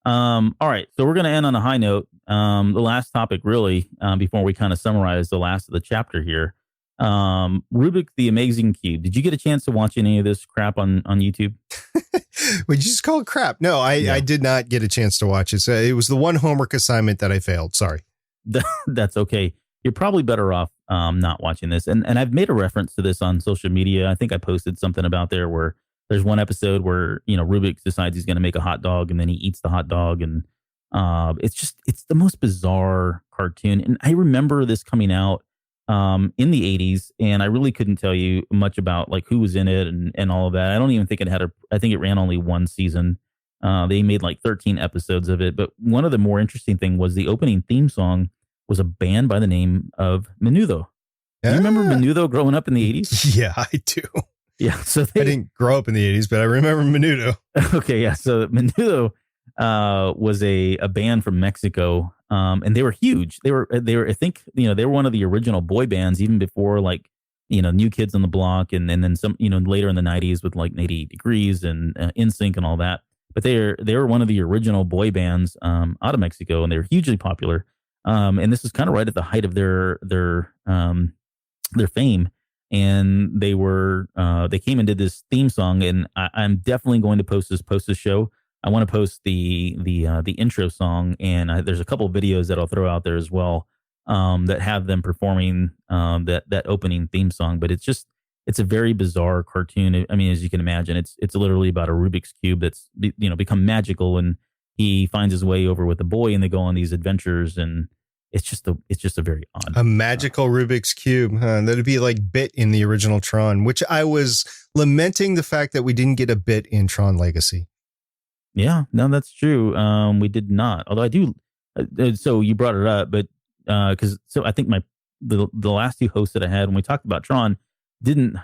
All right. So we're going to end on a high note. The last topic really, before we kind of summarize the last of the chapter here, Rubik, the Amazing Cube. Did you get a chance to watch any of this crap on YouTube? Would you just call it crap? No, I did not get a chance to watch it. So it was the one homework assignment that I failed. Sorry. That's okay. You're probably better off not watching this. And I've made a reference to this on social media. I think I posted something about there where there's one episode where, Rubik decides he's going to make a hot dog and then he eats the hot dog. And it's the most bizarre cartoon. And I remember this coming out in the 80s, and I really couldn't tell you much about like who was in it and all of that. I don't even think I think it ran only one season. They made like 13 episodes of it. But one of the more interesting thing was the opening theme song was a band by the name of Menudo. Do you remember Menudo growing up in the 80s? Yeah, I do. Yeah. So I didn't grow up in the 80s, but I remember Menudo. Okay. Yeah. So Menudo was a band from Mexico. And they were huge. They were, I think, they were one of the original boy bands, even before like, New Kids on the Block. And then some, later in the 90s with like 88 Degrees and NSYNC and all that. But they were one of the original boy bands out of Mexico, and they were hugely popular. And this was kind of right at the height of their fame. And they came and did this theme song, and I'm definitely going to post this show. I want to post the intro song, and there's a couple of videos that I'll throw out there as well that have them performing that opening theme song. But it's a very bizarre cartoon. I mean, as you can imagine, it's literally about a Rubik's Cube that's become magical, and he finds his way over with a boy, and they go on these adventures, and it's just a very odd. A magical Rubik's Cube. That'd be like Bit in the original Tron, which I was lamenting the fact that we didn't get a Bit in Tron Legacy. Yeah, no, that's true. We did not. Although I do. So you brought it up, but I think the last two hosts that I had when we talked about Tron didn't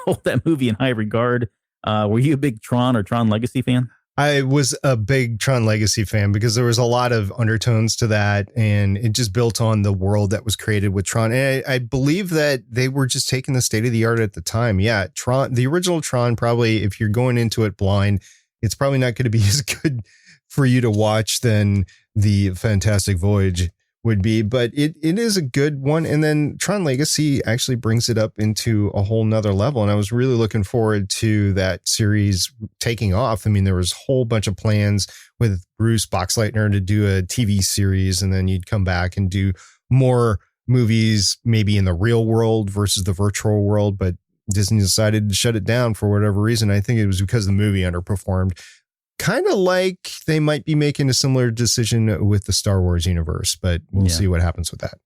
hold that movie in high regard. Were you a big Tron or Tron Legacy fan? I was a big Tron Legacy fan because there was a lot of undertones to that, and it just built on the world that was created with Tron. And I believe that they were just taking the state of the art at the time. Yeah, Tron, the original Tron, probably if you're going into it blind, it's probably not going to be as good for you to watch than the Fantastic Voyage would be, but it is a good one. And then Tron Legacy actually brings it up into a whole nother level. And I was really looking forward to that series taking off. I mean, there was a whole bunch of plans with Bruce Boxleitner to do a TV series, and then you'd come back and do more movies, maybe in the real world versus the virtual world. But Disney decided to shut it down for whatever reason. I think it was because the movie underperformed. Kind of like they might be making a similar decision with the Star Wars universe, but we'll see what happens with that.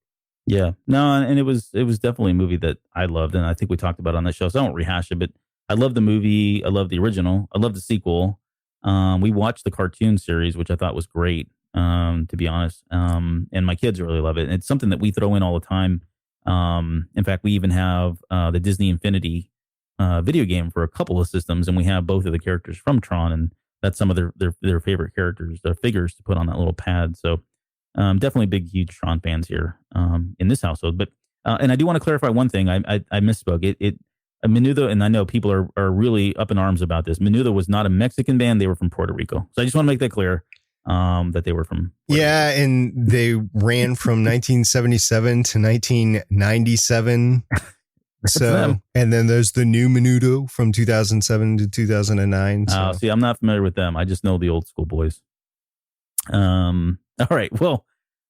Yeah, no, and it was definitely a movie that I loved, and I think we talked about it on the show, so I won't rehash it. But I love the movie, I love the original, I love the sequel. We watched the cartoon series, which I thought was great, to be honest. And my kids really love it. And it's something that we throw in all the time. In fact, we even have the Disney Infinity video game for a couple of systems, and we have both of the characters from Tron, and that's some of their favorite characters, their figures to put on that little pad. So definitely big, huge Tron fans here in this household. But and I do want to clarify one thing. I misspoke. Menudo, and I know people are really up in arms about this. Menudo was not a Mexican band. They were from Puerto Rico. So I just want to make that clear that they were from Puerto Rico. And they ran from 1977 to 1997. And then there's the new Menudo from 2007 to 2009. So. See, I'm not familiar with them. I just know the old school boys. All right. Well,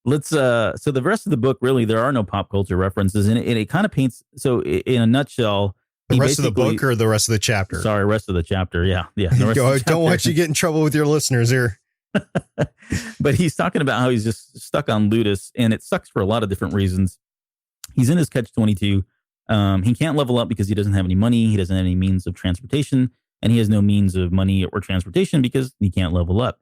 So the rest of the book, really, there are no pop culture references, and it kind of paints. So in a nutshell, the rest of the book or the rest of the chapter? Sorry, rest of the chapter. Yeah. Don't want you to get in trouble with your listeners here. But he's talking about how he's just stuck on Ludus, and it sucks for a lot of different reasons. He's in his catch-22. He can't level up because he doesn't have any money. He doesn't have any means of transportation, and he has no means of money or transportation because he can't level up.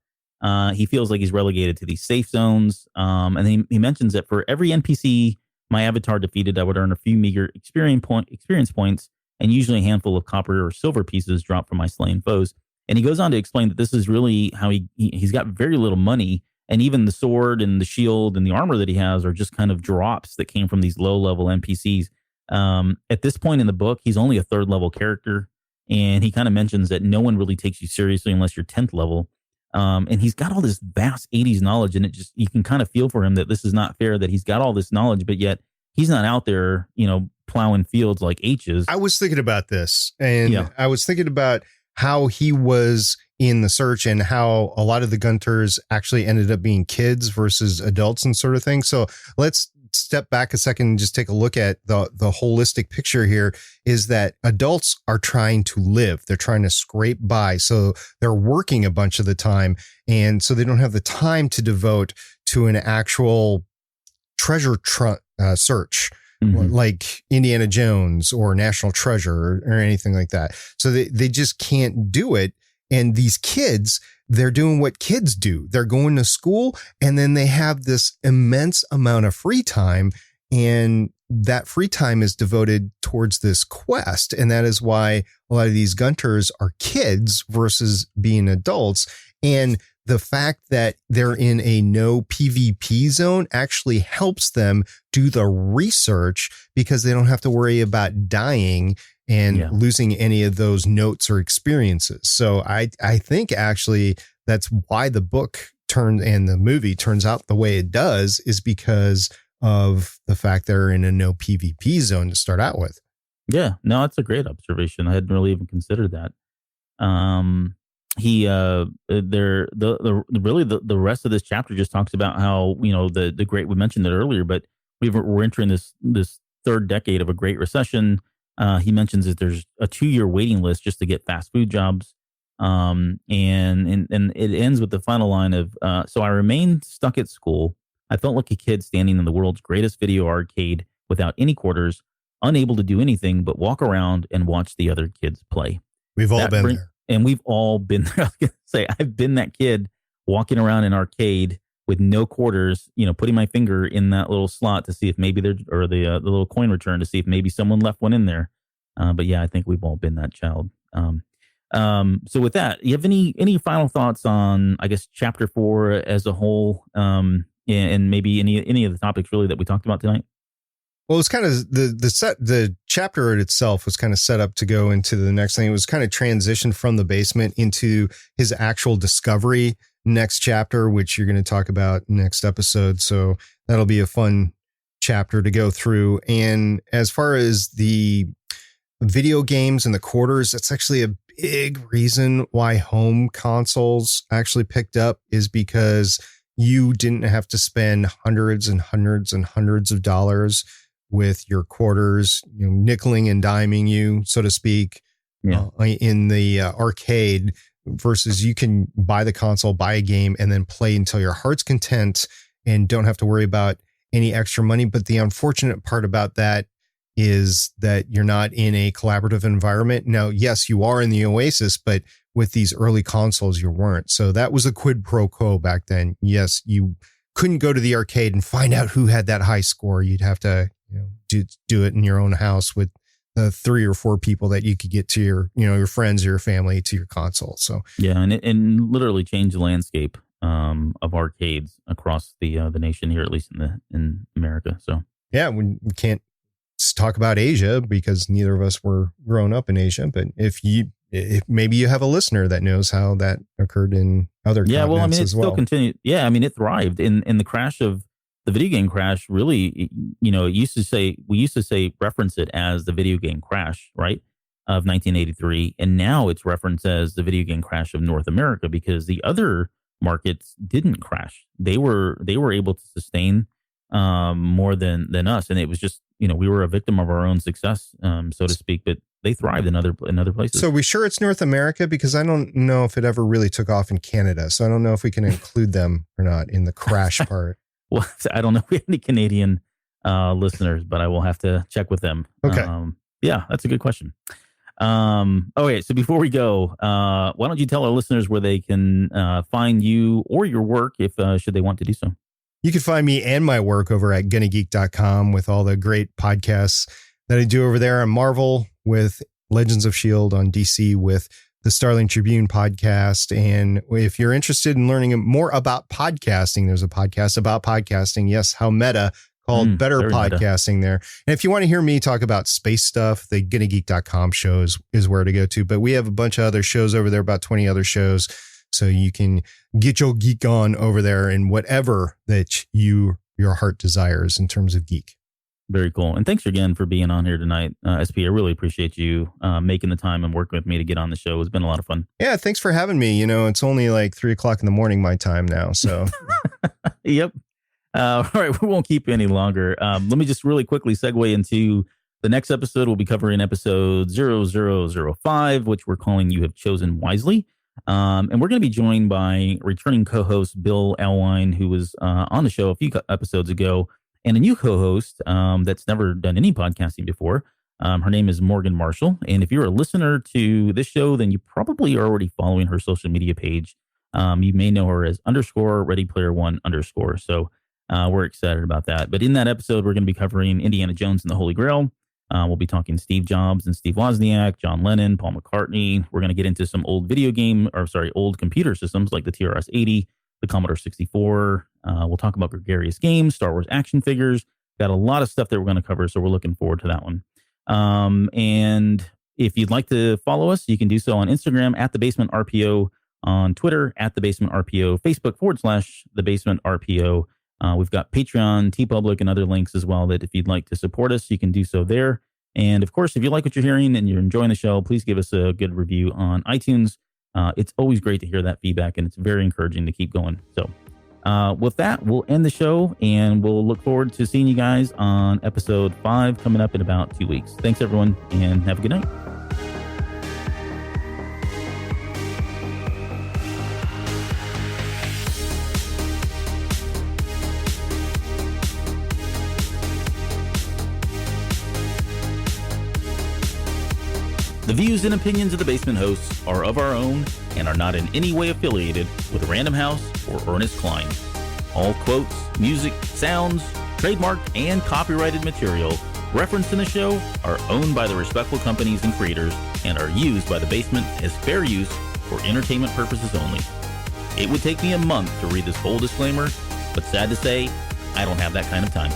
He feels like he's relegated to these safe zones. And then he mentions that for every NPC my avatar defeated, I would earn a few meager experience points and usually a handful of copper or silver pieces dropped from my slain foes. And he goes on to explain that this is really how he's got very little money. And even the sword and the shield and the armor that he has are just kind of drops that came from these low-level NPCs. At this point in the book, he's only a third-level character. And he kind of mentions that no one really takes you seriously unless you're 10th level. And he's got all this vast 80s knowledge, and you can kind of feel for him that this is not fair, that he's got all this knowledge, but yet he's not out there, plowing fields like H is. I was thinking about this, and I was thinking about how he was in the search and how a lot of the Gunters actually ended up being kids versus adults and sort of thing. So let's step back a second and just take a look at the holistic picture here. Is that adults are trying to live. They're trying to scrape by. So they're working a bunch of the time. And so they don't have the time to devote to an actual treasure search. Mm-hmm. Like Indiana Jones or National Treasure or anything like that. So they just can't do it. And these kids, they're doing what kids do. They're going to school, and then they have this immense amount of free time. And that free time is devoted towards this quest. And that is why a lot of these Gunters are kids versus being adults. And the fact that they're in a no PvP zone actually helps them do the research because they don't have to worry about dying and losing any of those notes or experiences. So I think actually that's why the book and the movie turns out the way it does, is because of the fact they're in a no PvP zone to start out with. Yeah, no, that's a great observation. I hadn't really even considered that. The rest of this chapter just talks about how, the great, we mentioned it earlier, but we're entering this third decade of a great recession. He mentions that there's a 2-year waiting list just to get fast food jobs. And it ends with the final line of, so I remained stuck at school. I felt like a kid standing in the world's greatest video arcade without any quarters, unable to do anything but walk around and watch the other kids play. We've all been there. And we've all been there. I was going to say, I've been that kid walking around an arcade with no quarters, putting my finger in that little slot to see if maybe the little coin return to see if maybe someone left one in there. But yeah, I think we've all been that child. So with that, you have any final thoughts on, I guess, chapter 4 as a whole, and maybe any of the topics really that we talked about tonight? Well, it's kind of the chapter itself was kind of set up to go into the next thing. It was kind of transitioned from the basement into his actual discovery next chapter, which you're going to talk about next episode. So that'll be a fun chapter to go through. And as far as the video games and the quarters, that's actually a big reason why home consoles actually picked up, is because you didn't have to spend hundreds and hundreds and hundreds of dollars with your quarters, nickeling and diming you, so to speak, in the arcade, versus you can buy the console, buy a game, and then play until your heart's content and don't have to worry about any extra money. But the unfortunate part about that is that you're not in a collaborative environment. Now, yes, you are in the Oasis, but with these early consoles, you weren't. So that was a quid pro quo back then. Yes, you couldn't go to the arcade and find out who had that high score. You'd have to do it in your own house with the 3 or 4 people that you could get to your friends or your family to your console. So yeah, and literally changed the landscape of arcades across the nation here, at least in America. So yeah, we can't talk about Asia because neither of us were grown up in Asia. But if maybe you have a listener that knows how that occurred in other continents it as well. Still continued. Yeah, it thrived in the crash of the video game crash. Really, we used to say reference it as the video game crash, right, of 1983, and now it's referenced as the video game crash of North America, because the other markets didn't crash. They were able to sustain more than us, and it was just, we were a victim of our own success, so to speak. But they thrived in other places. So we sure it's North America, because I don't know if it ever really took off in Canada. So I don't know if we can include them or not in the crash part. Well, I don't know if we have any Canadian listeners, but I will have to check with them. Okay. Yeah, that's a good question. Okay, so before we go, why don't you tell our listeners where they can find you or your work if should they want to do so? You can find me and my work over at gonnageek.com with all the great podcasts that I do over there on Marvel, with Legends of S.H.I.E.L.D., on DC with the Starling Tribune podcast. And if you're interested in learning more about podcasting, there's a podcast about podcasting. Yes, how meta, called Better Podcasting there. And if you want to hear me talk about space stuff, the gonnageek.com show is where to go to. But we have a bunch of other shows over there, about 20 other shows. So you can get your geek on over there in whatever that your heart desires in terms of geek. Very cool. And thanks again for being on here tonight, SP. I really appreciate you making the time and working with me to get on the show. It's been a lot of fun. Yeah, thanks for having me. It's only like 3:00 in the morning my time now. So, yep. All right, we won't keep you any longer. Let me just really quickly segue into the next episode. We'll be covering episode 0005, which we're calling You Have Chosen Wisely. And we're going to be joined by returning co-host Bill Elwine, who was on the show a few episodes ago, and a new co-host that's never done any podcasting before. Her name is Morgan Marshall. And if you're a listener to this show, then you probably are already following her social media page. You may know her as _ReadyPlayer1_. So we're excited about that. But in that episode, we're going to be covering Indiana Jones and the Holy Grail. We'll be talking Steve Jobs and Steve Wozniak, John Lennon, Paul McCartney. We're going to get into some old old computer systems like the TRS-80, the Commodore 64. We'll talk about gregarious games, Star Wars action figures. Got a lot of stuff that we're going to cover, so we're looking forward to that one. And if you'd like to follow us, you can do so on Instagram at The Basement RPO, on Twitter at The Basement RPO, Facebook /The Basement RPO. We've got Patreon, TeePublic, and other links as well that if you'd like to support us, you can do so there. And of course, if you like what you're hearing and you're enjoying the show, please give us a good review on iTunes. It's always great to hear that feedback, and it's very encouraging to keep going. So with that, we'll end the show, and we'll look forward to seeing you guys on episode 5 coming up in about 2 weeks. Thanks, everyone, and have a good night. The views and opinions of the Basement hosts are of our own and are not in any way affiliated with Random House or Ernest Klein. All quotes, music, sounds, trademarked, and copyrighted material referenced in the show are owned by the respectful companies and creators and are used by the Basement as fair use for entertainment purposes only. It would take me a month to read this whole disclaimer, but sad to say, I don't have that kind of time.